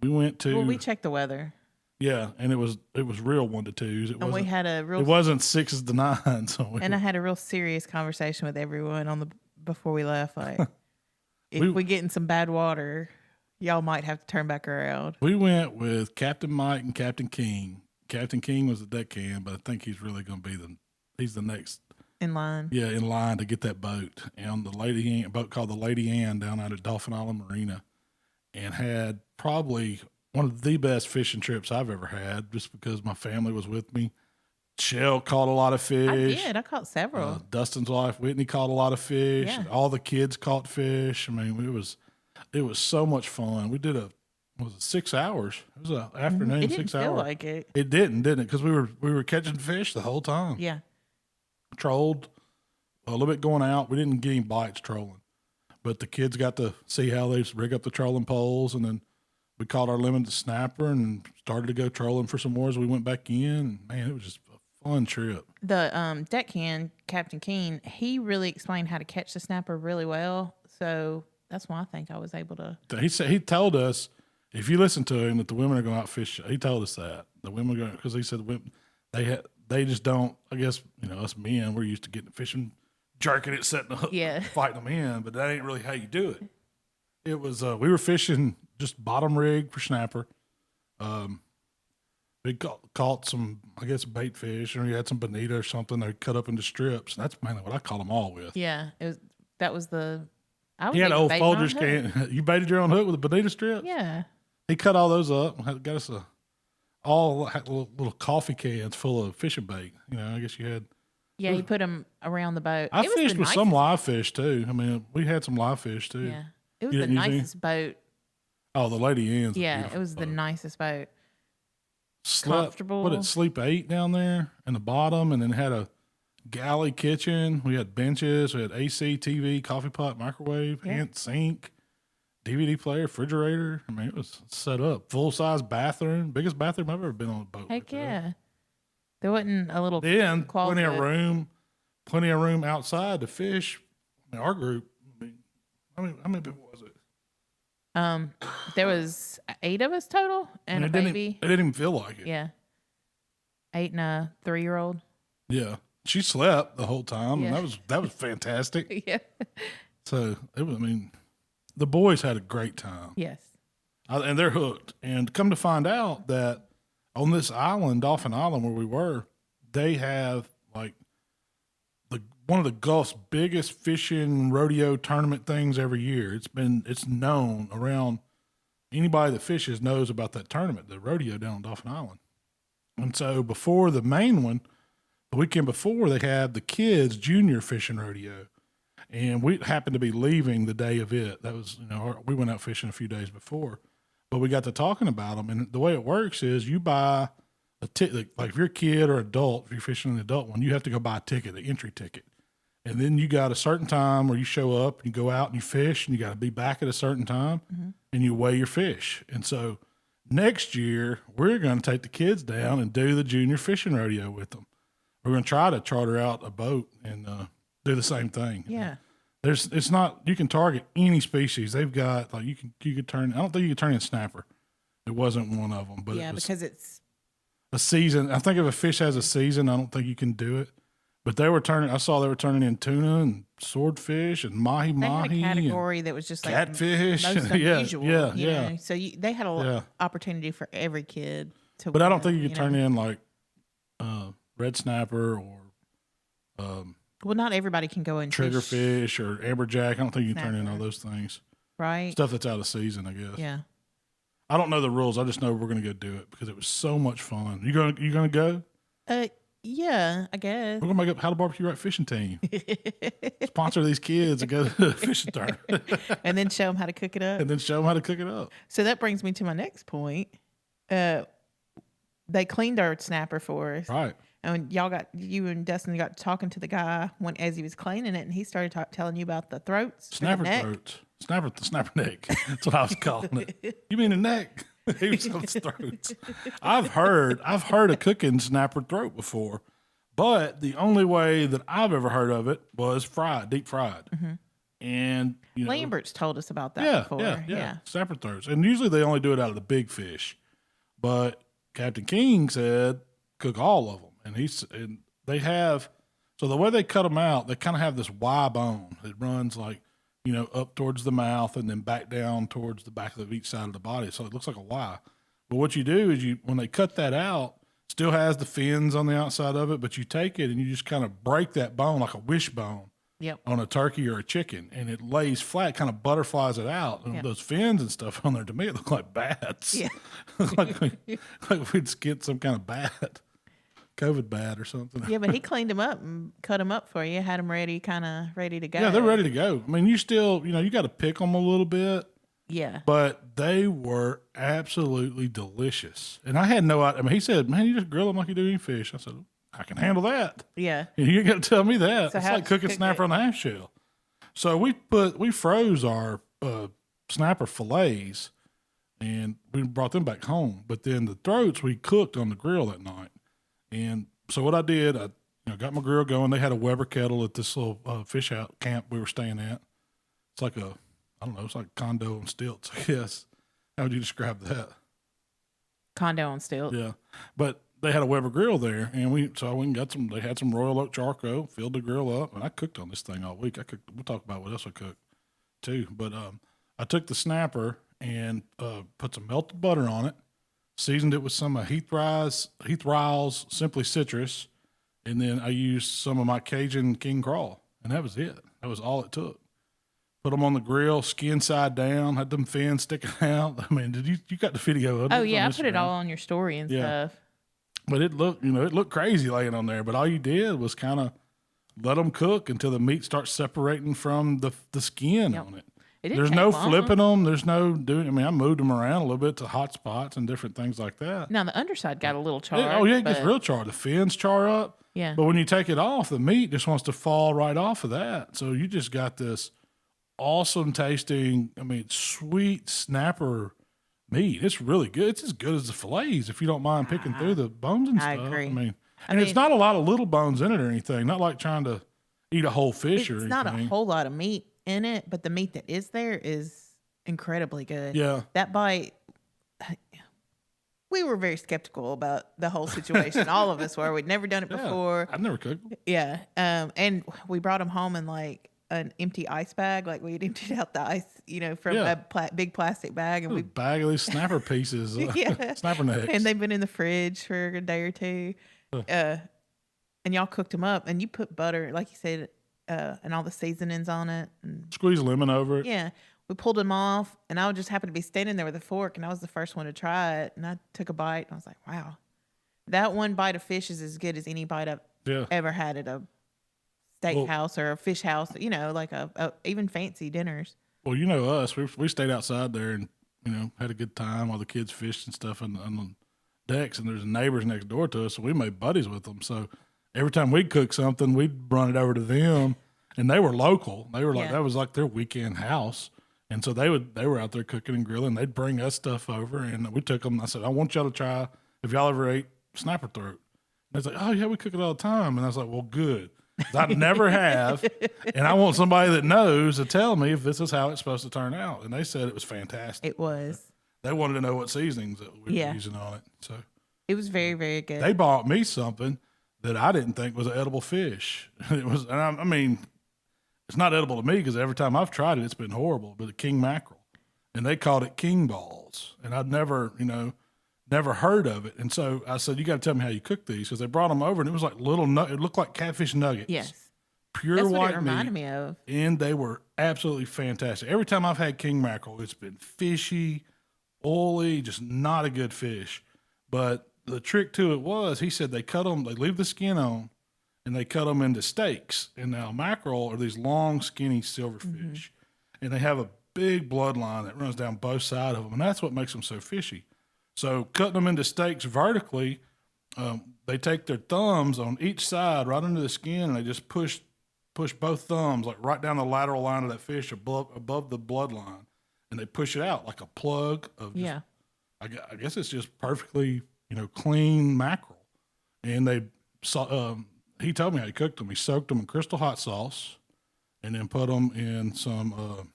We went to. Well, we checked the weather. Yeah, and it was real 1 to 2s. And we had a real. It wasn't 6s to 9s. So and I had a real serious conversation with everyone before we left. Like, if we get in some bad water, y'all might have to turn back around. We went with Captain Mike and Captain King. Captain King was the deckhand, but I think he's really going to be he's the next in line. Yeah, in line to get that boat. And the boat called the Lady Ann down out at Dolphin Island Marina, and had probably one of the best fishing trips I've ever had, just because my family was with me. Shell caught a lot of fish. I caught several. Dustin's wife, Whitney, caught a lot of fish. Yeah. All the kids caught fish. I mean, it was so much fun. We did 6 hours? It was an afternoon, it didn't 6 hours. Feel like it. It didn't it? Because we were catching fish the whole time. Yeah. Trolled a little bit going out. We didn't get any bites trolling, but the kids got to see how they rig up the trolling poles, and then we caught our limited snapper and started to go trolling for some more as we went back in. Man, it was just a fun trip. The deckhand, Captain King, he really explained how to catch the snapper really well. So that's why I think I was able to. He told us, if you listen to him, that the women are going out fish. He told us that the women are going, because he said they just don't. I guess us men, we're used to getting fishing, jerking it, setting the hook, fighting them in, but that ain't really how you do it. It was we were fishing just bottom rig for snapper. We caught some, I guess, bait fish, or you had some bonita or something. They cut up into strips. That's mainly what I caught them all with. Yeah, that was the. He had an old Folgers can. You baited your own hook with a bonita strip? Yeah. He cut all those up. Got us all little coffee cans full of fishing bait. I guess you had. Yeah, he put them around the boat. I fished with some live fish too. I mean, we had some live fish too. Yeah, it was the nicest boat. Oh, the Lady Ann's. Yeah, it was the nicest boat. Comfortable. What did it sleep 8 down there in the bottom, and then had a galley kitchen. We had benches. We had AC, TV, coffee pot, microwave, sink, DVD player, refrigerator. I mean, it was set up. Full size bathroom, biggest bathroom I've ever been on a boat. Heck yeah. There wasn't a little. Then plenty of room outside to fish. I mean, our group. How many people was it? There was 8 of us total, and a baby. It didn't even feel like it. Yeah. 8 and a 3-year-old. Yeah, she slept the whole time, and that was fantastic. Yeah. So it was. I mean, the boys had a great time. Yes. And they're hooked. And come to find out that on this island, Dolphin Island, where we were, they have like one of the Gulf's biggest fishing rodeo tournament things every year. It's known around. Anybody that fishes knows about that tournament, the rodeo down on Dolphin Island. And so before the main one, the weekend before, they had the kids' junior fishing rodeo. And we happened to be leaving the day of it. That was, we went out fishing a few days before, but we got to talking about them. And the way it works is you buy a ticket, like if you're a kid or adult, if you're fishing an adult one, you have to go buy a ticket, an entry ticket. And then you got a certain time where you show up, and you go out and you fish, and you got to be back at a certain time, and you weigh your fish. And so next year, we're going to take the kids down and do the junior fishing rodeo with them. We're going to try to charter out a boat and do the same thing. Yeah. It's not, you can target any species. They've got, like, you could turn, I don't think you could turn in snapper. It wasn't one of them, but yeah, because it's a season. I think if a fish has a season, I don't think you can do it. But I saw they were turning in tuna and swordfish and mahi they had a mahi category that was just like catfish. most unusual. Yeah. So they had a opportunity for every kid. But I don't think you can turn in like red snapper or well, not everybody can go in triggerfish or amberjack. I don't think you can turn in all those things. Right. Stuff that's out of season, I guess. Yeah. I don't know the rules. I just know we're gonna go do it because it was so much fun. You gonna go? Yeah, I guess. We're gonna make up How to Barbecue Right fishing team. Sponsor these kids and go to the fishing tournament. And then show them how to cook it up. So that brings me to my next point. They cleaned our snapper for us. Right. And you and Dustin got talking to the guy as he was cleaning it, and he started telling you about the throats. Snapper throats. Snapper neck. That's what I was calling it. You mean the neck? He was on the throats. I've heard of cooking snapper throat before, but the only way that I've ever heard of it was deep fried. Mm-hmm. And Lambert's told us about that before. Yeah. Snapper throats. And usually they only do it out of the big fish. But Captain King said cook all of them. And they have, so the way they cut them out, they kind of have this Y bone. It runs like, up towards the mouth and then back down towards the back of each side of the body. So it looks like a Y. But what you do is when they cut that out, still has the fins on the outside of it, but you take it and you just kind of break that bone like a wishbone on a turkey or a chicken, and it lays flat, kind of butterflies it out. And those fins and stuff on there, to me, it look like bats. Yeah. like we'd skint some kind of bat. COVID bat or something. Yeah, but he cleaned them up and cut them up for you, had them ready to go. Yeah, they're ready to go. I mean, you still, you got to pick them a little bit. Yeah. But they were absolutely delicious. And I had no idea. I mean, he said, man, you just grill them like you do any fish. I said, I can handle that. Yeah. And you got to tell me that. So it's like cooking snapper on the half shell. So we froze our snapper fillets and we brought them back home. But then the throats we cooked on the grill that night. And so what I did, I got my grill going. They had a Weber kettle at this little fish out camp we were staying at. It's like it's like a condo on stilts, I guess. How would you describe that? Condo on stilts. Yeah. But they had a Weber grill there, and we went and got they had some Royal Oak charcoal, filled the grill up, and I cooked on this thing all week. We'll talk about what else I cooked too. But I took the snapper and put some melted butter on it. Seasoned it with some of Heath Ryle's Simply Citrus, and then I used some of my Cajun King Crawl, and that was it. That was all it took. Put them on the grill, skin side down, had them fins sticking out. I mean, did you got the video of it? Oh yeah, I put it all on your story and stuff. But it looked crazy laying on there. But all you did was kind of let them cook until the meat starts separating from the skin on it. There's no flipping them. There's no doing. I mean, I moved them around a little bit to hot spots and different things like that. Now the underside got a little charred. It gets real charred. The fins char up. Yeah. But when you take it off, the meat just wants to fall right off of that. So you just got this awesome tasting, sweet snapper meat. It's really good. It's as good as the fillets if you don't mind picking through the bones and stuff. I agree. It's not a lot of little bones in it or anything. Not like trying to eat a whole fish or anything. It's not a whole lot of meat in it, but the meat that is there is incredibly good. Yeah. That bite, we were very skeptical about the whole situation. All of us were. We'd never done it before. I've never cooked. Yeah. And we brought them home in like an empty ice bag. Like we'd emptied out the ice, from a big plastic bag. And we bag of these snapper pieces, snapper necks. And they've been in the fridge for a day or two. And y'all cooked them up, and you put butter, like you said, and all the seasonings on it. And squeeze lemon over it. Yeah. We pulled them off, and I just happened to be standing there with a fork, and I was the first one to try it. And I took a bite, and I was like, wow, that one bite of fish is as good as any bite I've ever had at a steakhouse or a fish house, like even fancy dinners. Well, us, we stayed outside there and, had a good time while the kids fished and stuff on the decks, and there's neighbors next door to us, so we made buddies with them. So every time we'd cook something, we'd run it over to them, and they were local. They were like, that was like their weekend house. And so they were out there cooking and grilling. They'd bring us stuff over, and we took them. I said, I want y'all to try if y'all ever ate snapper throat. And they was like, oh yeah, we cook it all the time. And I was like, well, good. I never have, and I want somebody that knows to tell me if this is how it's supposed to turn out. And they said it was fantastic. It was. They wanted to know what seasonings that we were using on it. So it was very, very good. They bought me something that I didn't think was an edible fish. It was, and I mean, it's not edible to me because every time I've tried it, it's been horrible. But the king mackerel, and they called it king balls, and I'd never, Never heard of it. And so I said, you got to tell me how you cook these, because they brought them over and it was like it looked like catfish nuggets. Yes. Pure That's white what it reminded meat, me of. and they were absolutely fantastic. Every time I've had king mackerel, it's been fishy, oily, just not a good fish. But the trick to it was, he said they leave the skin on, and they cut them into steaks. And now mackerel are these long, skinny silverfish, and they have a big bloodline that runs down both sides of them, and that's what makes them so fishy. So cutting them into steaks vertically, they take their thumbs on each side right under the skin, and they just push both thumbs like right down the lateral line of that fish above the bloodline, and they push it out like a plug of just, I guess it's just perfectly, clean mackerel. And he told me how he cooked them. He soaked them in crystal hot sauce and then put them in some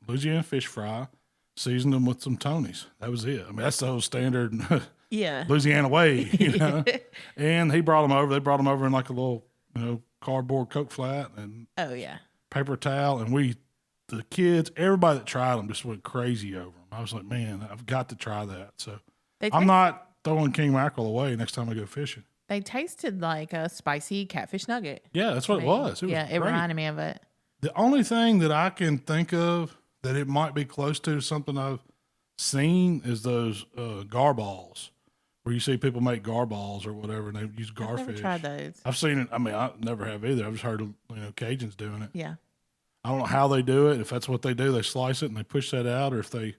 Louisiana fish fry, seasoned them with some Tonys. That was it. I mean, that's the whole standard Louisiana way, And they brought them over in like a little, cardboard Coke flat and paper towel. And the kids, everybody that tried them just went crazy over them. I was like, man, I've got to try that. So I'm not throwing king mackerel away next time I go fishing. They tasted like a spicy catfish nugget. Yeah, that's what it was. It reminded me of it. The only thing that I can think of that it might be close to something I've seen is those gar balls, where you see people make gar balls or whatever, and they use garfish. I've never tried those. I've seen it. I mean, I never have either. I've just heard of Cajuns doing it. Yeah. I don't know how they do it. If that's what they do, they slice it and they push that out, or if they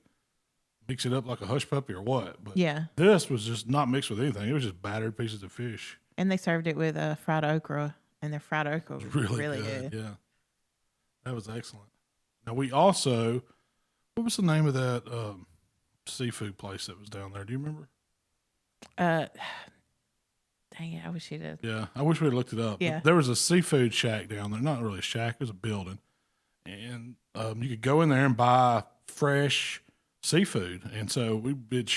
mix it up like a hush puppy or what. But this was just not mixed with anything. It was just battered pieces of fish. And they served it with fried okra, and their fried okra was really good. Yeah, that was excellent. Now we also, what was the name of that seafood place that was down there? Do you remember? Dang it, I wish you did. Yeah, I wish we had looked it up. Yeah. There was a seafood shack down there. Not really a shack, it was a building. And you could go in there and buy fresh seafood. And so we did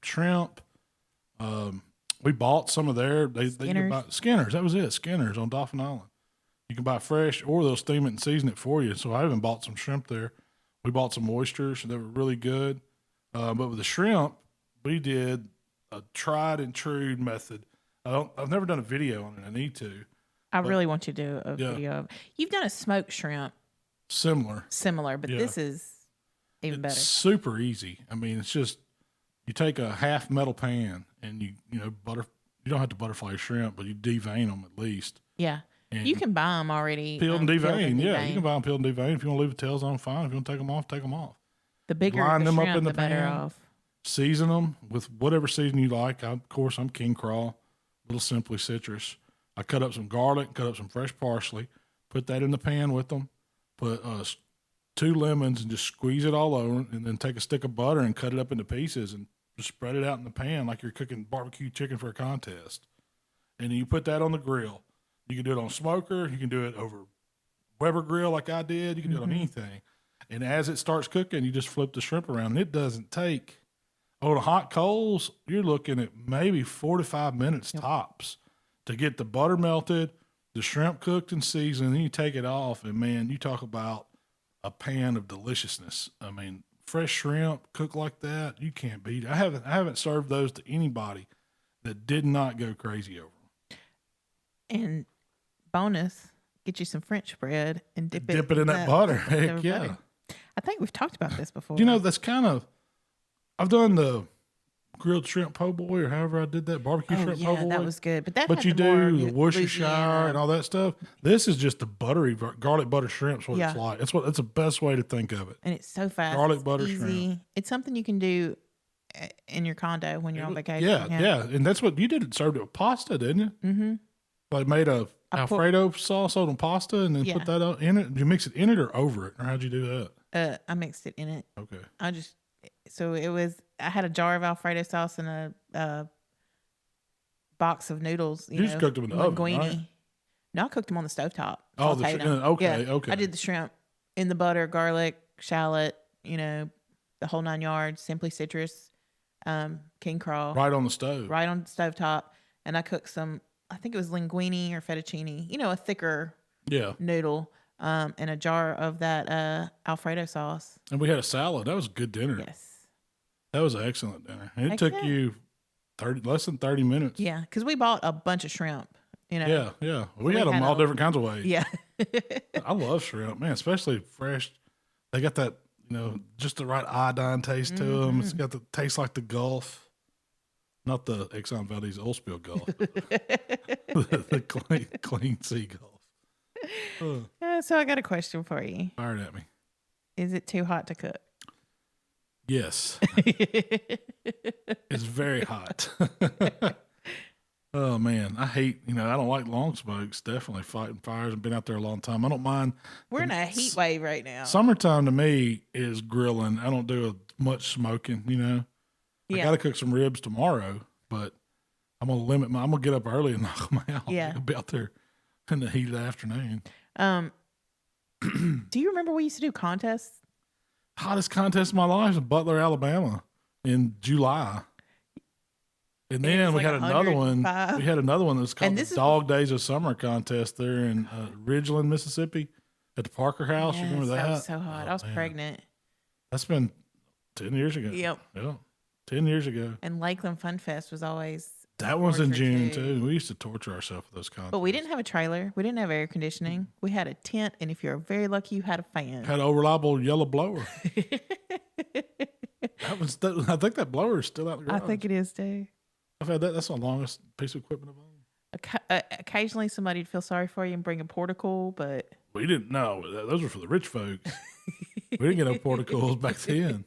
shrimp. We bought some of Skinner's. That was it. Skinner's on Dauphin Island. You can buy fresh, or they'll steam it and season it for you. So I even bought some shrimp there. We bought some oysters. They were really good. But with the shrimp, we did a tried and true method. I've never done a video on it. I need to. I really want you to do a video of. You've done a smoked shrimp. Similar, but this is even better. Super easy. I mean, it's just you take a half metal pan and you butter. You don't have to butterfly shrimp, but you devein them at least. Yeah. And you can buy them already. Peeled and devein. Yeah, you can buy them peeled and devein. If you want to leave the tails on, fine. If you want to take them off, take them off. The bigger line the them shrimp, up in the better pan. off. Season them with whatever seasoning you like. Of course, I'm King Crawl, Little Simply Citrus. I cut up some garlic, cut up some fresh parsley, put that in the pan with them, put 2 lemons and just squeeze it all over, and then take a stick of butter and cut it up into pieces and just spread it out in the pan like you're cooking barbecue chicken for a contest. And then you put that on the grill. You can do it on smoker. You can do it over Weber grill like I did. You can do it on anything. And as it starts cooking, you just flip the shrimp around. And it doesn't take, on hot coals, you're looking at maybe 4 to 5 minutes tops to get the butter melted, the shrimp cooked and seasoned, and then you take it off. And, man, you talk about a pan of deliciousness. I mean, fresh shrimp cooked like that, you can't beat it. I haven't served those to anybody that did not go crazy over them. And bonus, get you some French bread and dip it in that butter. Heck yeah. Butter. I think we've talked about this before. That's kind of, I've done the grilled shrimp po' boy, or however I did that, barbecue shrimp po' boy. That was good. But you do the Worcestershire and all that stuff. This is just the buttery garlic butter shrimp. What it's like. It's the best way to think of it. And it's so fast. Garlic butter easy. Shrimp. It's something you can do in your condo when you're on vacation. Yeah. And that's what you did. Served it with pasta, didn't you? Mm-hmm. Like made a Alfredo sauce on pasta and then put that in it. Did you mix it in it or over it? Or how'd you do that? I mixed it in it. Okay. I had a jar of Alfredo sauce and a box of noodles. You just cooked them in the oven, right? No, I cooked them on the stovetop. Oh, okay. I did the shrimp in the butter, garlic, shallot, the whole 9 yards, Simply Citrus, King Crawl. Right on the stove. Right on the stovetop. And I cooked some, I think it was linguine or fettuccine, a thicker noodle, and a jar of that Alfredo sauce. And we had a salad. That was a good dinner. Yes. That was an excellent dinner. And it took you less than 30 minutes. Yeah, because we bought a bunch of shrimp. Yeah. We had them all different kinds of ways. Yeah. I love shrimp, man, especially fresh. They got that, just the right iodine taste to them. It's got the taste like the Gulf. Not the Exxon Valdez oil spill Gulf. the clean sea Gulf. So I got a question for you. Fire it at me. Is it too hot to cook? Yes. It's very hot. Oh, man. I hate, I don't like long smokes. Definitely fighting fires and been out there a long time. I don't mind. We're in a heat wave right now. Summertime to me is grilling. I don't do much smoking, I got to cook some ribs tomorrow, but I'm going to I'm going to get up early and knock them out. Yeah. I'll be out there in the heat of the afternoon. Do you remember we used to do contests? Hottest contest of my life in Butler, Alabama in July. And then we had another one. We had another one that was called the Dog Days of Summer contest there in Ridgeland, Mississippi at the Parker House. Yes, you remember that? That was so hot. I was pregnant. That's been 10 years ago. Yep. Yeah. 10 years ago. And Lakeland Fun Fest was always. That was in June too. We used to torture ourselves with those contests. But we didn't have a trailer. We didn't have air conditioning. We had a tent, and if you're very lucky, you had a fan. Had a reliable yellow blower. I think that blower is still out in the garage. I think it is too. I've had that. That's the longest piece of equipment I've owned. Occasionally, somebody'd feel sorry for you and bring a portico, but we didn't know. Those were for the rich folks. We didn't get no porticos back then.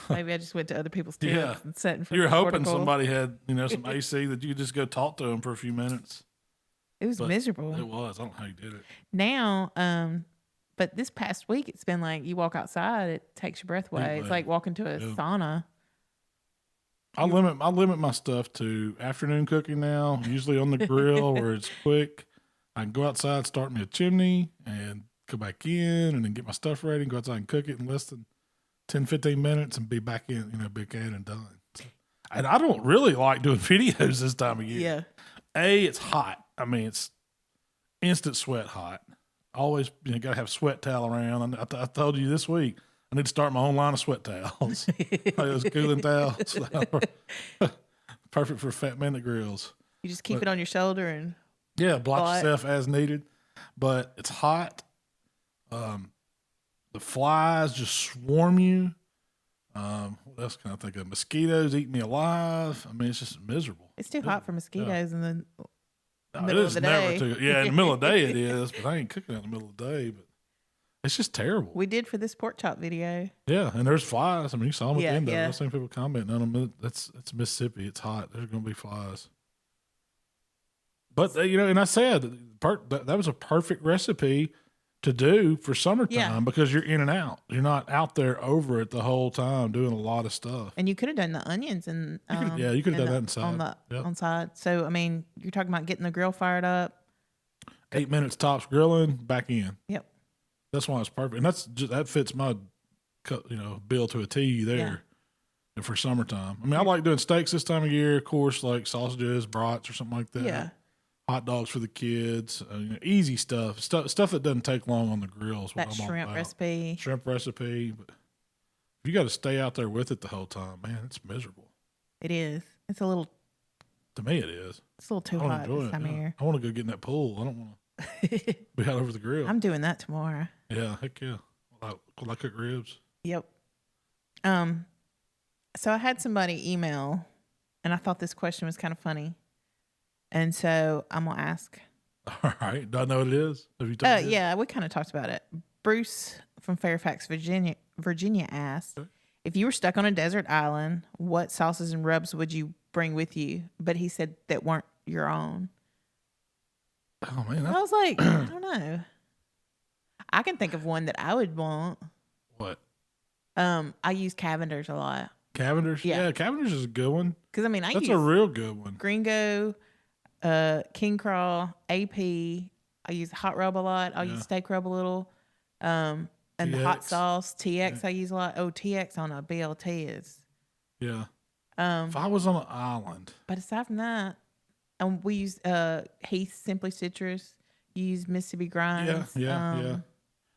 Maybe I just went to other people's tents and sat in front. You were of the hoping portico. somebody had, some AC that you could just go talk to them for a few minutes. It was miserable. It was. I don't know how you did it. Now, but this past week, it's been like you walk outside, it takes your breath away. It's like walking to a sauna. I limit my stuff to afternoon cooking now, usually on the grill where it's quick. I can go outside, start me a chimney, and go back in, and then get my stuff ready, and go outside and cook it in less than 10, 15 minutes and be back in, back in and done. So, and I don't really like doing videos this time of year. Yeah. It's hot. I mean, it's instant sweat hot. Always, got to have sweat towel around. I told you this week, I need to start my own line of sweat towels. Like those cooling towels. Perfect for fat man that grills. You just keep it on your shoulder and block yourself as needed. But it's hot. The flies just swarm you. What else can I think of? Mosquitoes eat me alive. I mean, it's just miserable. It's too hot for mosquitoes in the it middle is of the day. Never too. Yeah, in the middle of the day it is, but I ain't cooking in the middle of the day. But it's just terrible. We did for this pork chop video. Yeah, and there's flies. I mean, you saw them at the end of it. Yeah. I've seen people commenting on them. It's Mississippi. It's hot. There's going to be flies. But, and I said that was a perfect recipe to do for summertime because you're in and out. You're not out there over it the whole time doing a lot of stuff. And you could have done the onions and you could have done that inside. On side. So I mean, you're talking about getting the grill fired up. 8 minutes tops grilling, back in. Yep. That's why it's perfect, and that fits my bill to a T there. And for summertime, I mean, I like doing steaks this time of year. Of course, like sausages, brats, or something like that. Yeah. Hot dogs for the kids, easy stuff that doesn't take long on the grill. Is what that I'm shrimp all about. recipe. But if you got to stay out there with it the whole time, man, it's miserable. It is. It's a little. To me, it is. It's a little too hot this time of year. I want to go get in that pool. I don't want to be out over the grill. I'm doing that tomorrow. Yeah, heck yeah. Will I cook ribs? Yep. So I had somebody email, and I thought this question was kind of funny. And so I'm going to ask. All right. Do I know what it is? Have you told me? Yeah, we kind of talked about it. Bruce from Fairfax, Virginia asked, if you were stuck on a desert island, what sauces and rubs would you bring with you? But he said that weren't your own. Oh, man. I was like, I don't know. I can think of one that I would want. What? I use Cavender's a lot. Cavender's? Yeah, Cavender's is a good one. Because, I mean, That's a real good one. Gringo, King Craw, AP. I use hot rub a lot. I'll use steak rub a little. And TX. The hot sauce. TX I use a lot. Oh, TX on a BLT is. Yeah. If I was on an island. But aside from that, we use Heath Simply Citrus. You use Mississippi Grinds. Yeah.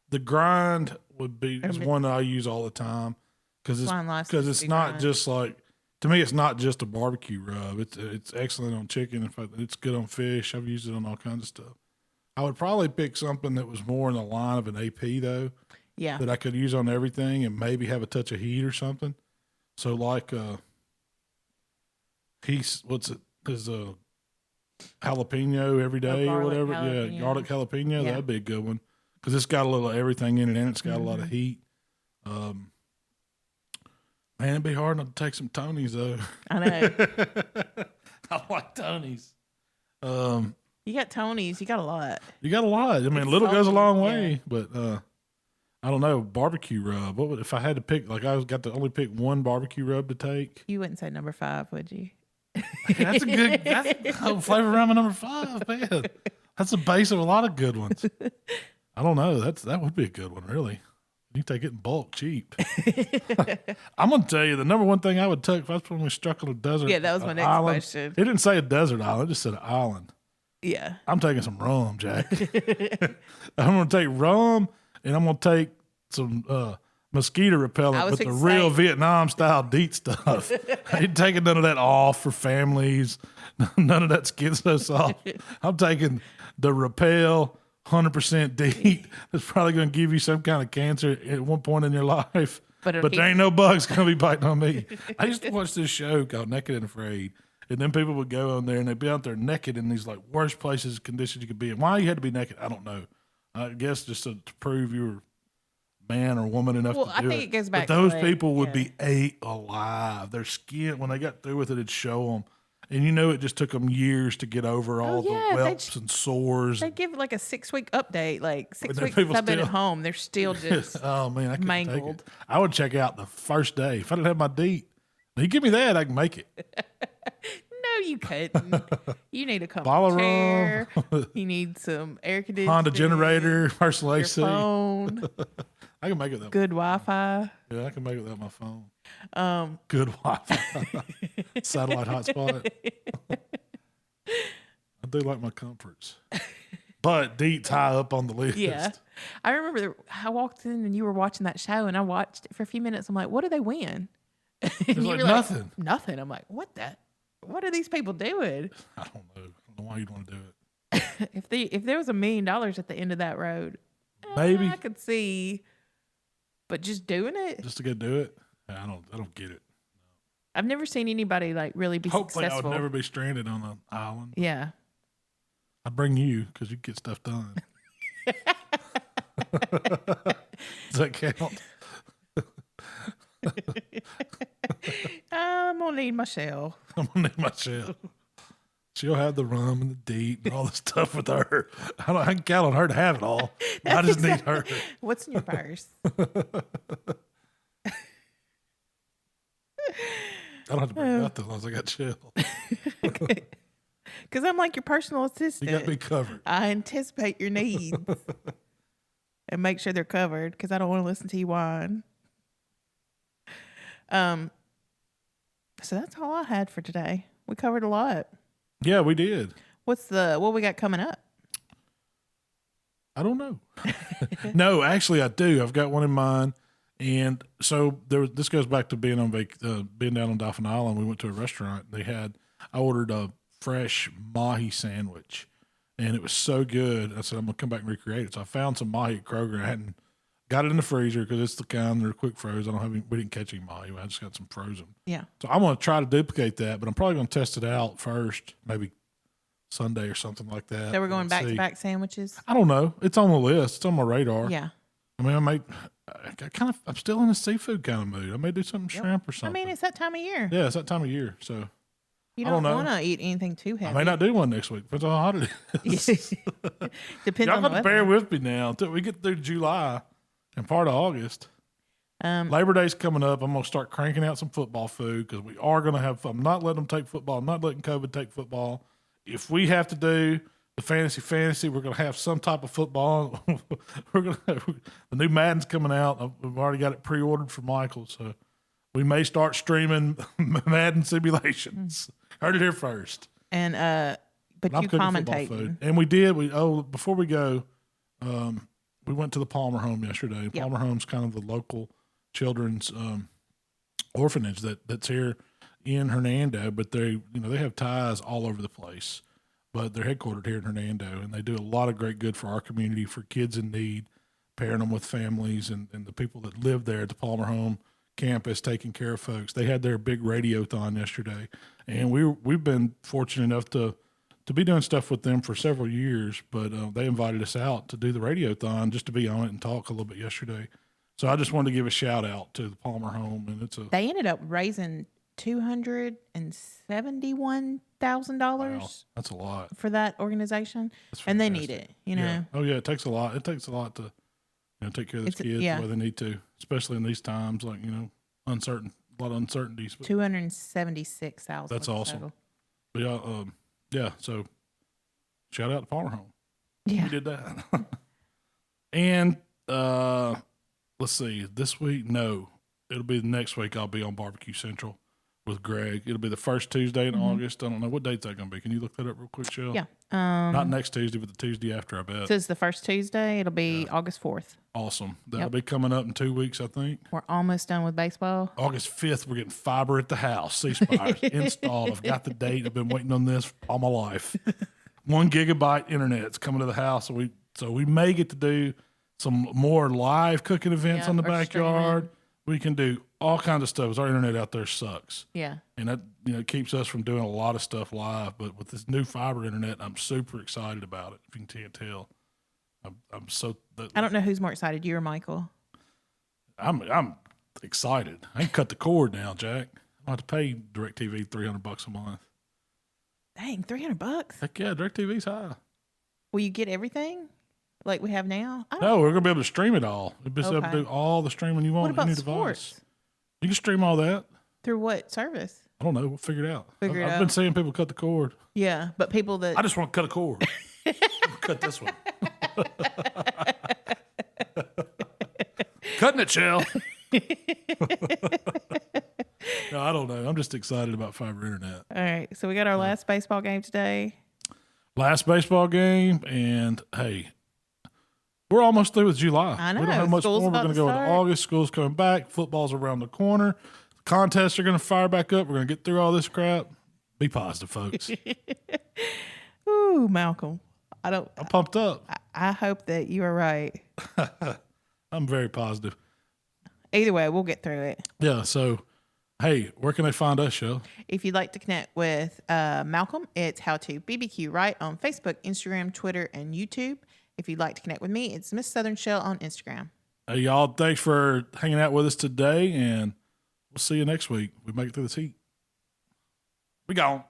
The grind is one that I use all the time because it's not just like to me, it's not just a barbecue rub. It's excellent on chicken. In fact, it's good on fish. I've used it on all kinds of stuff. I would probably pick something that was more in the line of an AP though. Yeah. That I could use on everything and maybe have a touch of heat or something. So like his jalapeno every day or whatever. Jalapeno. Yeah, garlic jalapeno. Yeah. That'd be a good one because it's got a little of everything in it and it's got a lot of heat. Man, it'd be hard not to take some Tony's though. I know. I like Tony's. You got Tony's. You got a lot. You got a lot. I mean, It's little goes a salty, long yeah. way, but I don't know. Barbecue rub. What would, if I had to pick? Like I got to only pick one barbecue rub to take. You wouldn't say number 5, would you? That's a good. That's flavor ramen number 5, man. That's the base of a lot of good ones. I don't know. That would be a good one, really. You take it in bulk, cheap. I'm gonna tell you the number one thing I would take if I was when we struck on a desert. Yeah, that was my next island. question. It didn't say a desert island; it just said an island. Yeah. I'm taking some rum, Jack. I'm gonna take rum, and I'm gonna take some mosquito repellent with the real Vietnam style DEET stuff. I ain't taking none of that off for families. None of that skin so soft. I'm taking the Repel 100% DEET. That's probably going to give you some kind of cancer at one point in your life. But there ain't no bugs going to be biting on me. I used to watch this show called Naked and Afraid. And then people would go on there and they'd be out there naked in these like worst places, conditions you could be in. Why you had to be naked, I don't know. I guess just to prove you were man or woman enough to do it. I think it goes back but to those people would be ate alive. Their skin, when they got through with it, it'd show them. And you know it just took them years to get over all the whelps and sores. They give like a 6-week update, like 6 weeks people I've been still- at home. They're still just Oh man, I couldn't take mangled. it. I would check out the first day. If I didn't have my DEET, you give me that, I can make it. No, you couldn't. You need a Bottle comfy of chair. rum. You need some air conditioning. Honda generator, personal Your AC. phone. I can make it that. Good Wi-Fi. Yeah, I can make it without my phone. Good Wi-Fi. Satellite hotspot. I do like my comforts. But DEET's high up on the list. Yeah. I remember I walked in and you were watching that show and I watched it for a few minutes. I'm like, what do they win? It's like nothing. Nothing. I'm like, what are these people doing? I don't know. I don't know why you'd want to do it. If there was $1 million at the end of that road, Maybe. I could see, but just doing it, Just to go do it? I don't get it. I've never seen anybody like really be Hopefully successful. I would never be stranded on an island. Yeah. I'd bring you because you get stuff done. Does that count? I'm gonna need my shell. I'm going to need my shell. She'll have the rum and the DEET and all the stuff with her. I can count on her to have it all. I just need her. What's in your purse? I don't have to bring nothing as long as I got chill. Because I'm like your personal assistant. You got me covered. I anticipate your needs and make sure they're covered because I don't want to listen to you whine. So that's all I had for today. We covered a lot. Yeah, we did. What we got coming up? I don't know. No, actually, I do. I've got one in mind. And so this goes back to being being down on Dolphin Island. We went to a restaurant. I ordered a fresh mahi sandwich, and it was so good. I said I'm gonna come back and recreate it. So I found some mahi at Kroger. I hadn't got it in the freezer because it's the kind they're quick froze. We didn't catch any mahi. I just got some frozen. Yeah. So I'm gonna try to duplicate that, but I'm probably gonna test it out first, maybe Sunday or something like that. So we're going Let's see. back-to-back sandwiches? I don't know. It's on the list. It's on my radar. Yeah. I mean, I'm still in a seafood kind of mood. I may do something shrimp or something. I mean, it's that time of year. Yeah, it's that time of year. So You I don't don't know. want to eat anything too heavy. I may not do one next week. Depends on how hot it is. Depends Y'all on the got to bear weather. with me now until we get through July and part of August. Um, Labor Day's coming up. I'm going to start cranking out some football food because we are going to have fun. I'm not letting them take football. I'm not letting COVID take football. If we have to do the fantasy, we're going to have some type of football. The new Madden's coming out. We've already got it pre-ordered for Michael, so we may start streaming Madden simulations. Heard it here first. And but I'm you cooking football commentate. food. And we did. Before we go, we went to the Palmer home yesterday. Yep. Palmer home's kind of the local children's orphanage that's here in Hernando, but they have ties all over the place. But they're headquartered here in Hernando, and they do a lot of great good for our community, for kids in need, pairing them with families and the people that live there at the Palmer Home campus, taking care of folks. They had their big radiothon yesterday, and we've been fortunate enough to be doing stuff with them for several years, but they invited us out to do the radiothon just to be on it and talk a little bit yesterday. So I just wanted to give a shout out to the Palmer Home, and they ended up raising $271,000. Wow, that's a lot for that organization, and they need it. Yeah. Oh yeah, it takes a lot. It takes a lot to take care of those kids the way they need to, especially in these times, like a lot of uncertainties. $276,000. That's awesome. But yeah. So shout out to Palmer Home. Yeah, we did that. And let's see, this week, no, it'll be the next week. I'll be on Barbecue Central with Greg. It'll be the first Tuesday in August. I don't know what date's that going to be. Can you look that up real quick, Shell? Yeah. Not next Tuesday, but the Tuesday after, I bet. So it's the first Tuesday. It'll be August 4th. Awesome. That'll be coming up in 2 weeks, I think. We're almost done with baseball. August 5th, we're getting fiber at the house. C-Spires installed. I've got the date. I've been waiting on this all my life. 1 gigabyte internet's coming to the house. So we may get to do some more live cooking events on the backyard. Streaming. We can do all kinds of stuff. Our internet out there sucks. Yeah. And that keeps us from doing a lot of stuff live. But with this new fiber internet, I'm super excited about it. If you can't tell, I'm so. I don't know who's more excited, you or Michael. I'm excited. I can cut the cord now, Jack. I don't have to pay DirecTV $300 a month. Dang, $300. Heck yeah, DirecTV's high. Will you get everything like we have now? No, we're gonna be able to stream it all. We'll be able to do all the streaming you want. What about on any sports? Device. You can stream all that. Through what service? I don't know. We'll figure it out. I've been seeing people cut the cord. Yeah, but people that... I just want to cut a cord. Cut this one. Cutting it, Shell. No, I don't know. I'm just excited about fiber internet. All right. So we got our last baseball game today. Last baseball game. And, hey, we're almost through with July. I know. We don't have much more. We're going to go into August. School's coming back. Football's around the corner. Contests are going to fire back up. We're going to get through all this crap. Be positive, folks. Ooh, Malcolm. I'm pumped up. I hope that you are right. I'm very positive. Either way, we'll get through it. Yeah. So, hey, where can they find us, Shell? If you'd like to connect with Malcolm, it's HowToBBQRight on Facebook, Instagram, Twitter, and YouTube. If you'd like to connect with me, it's Miss Southern Shell on Instagram. Hey, y'all, thanks for hanging out with us today, and we'll see you next week. We make it through this heat. We gone.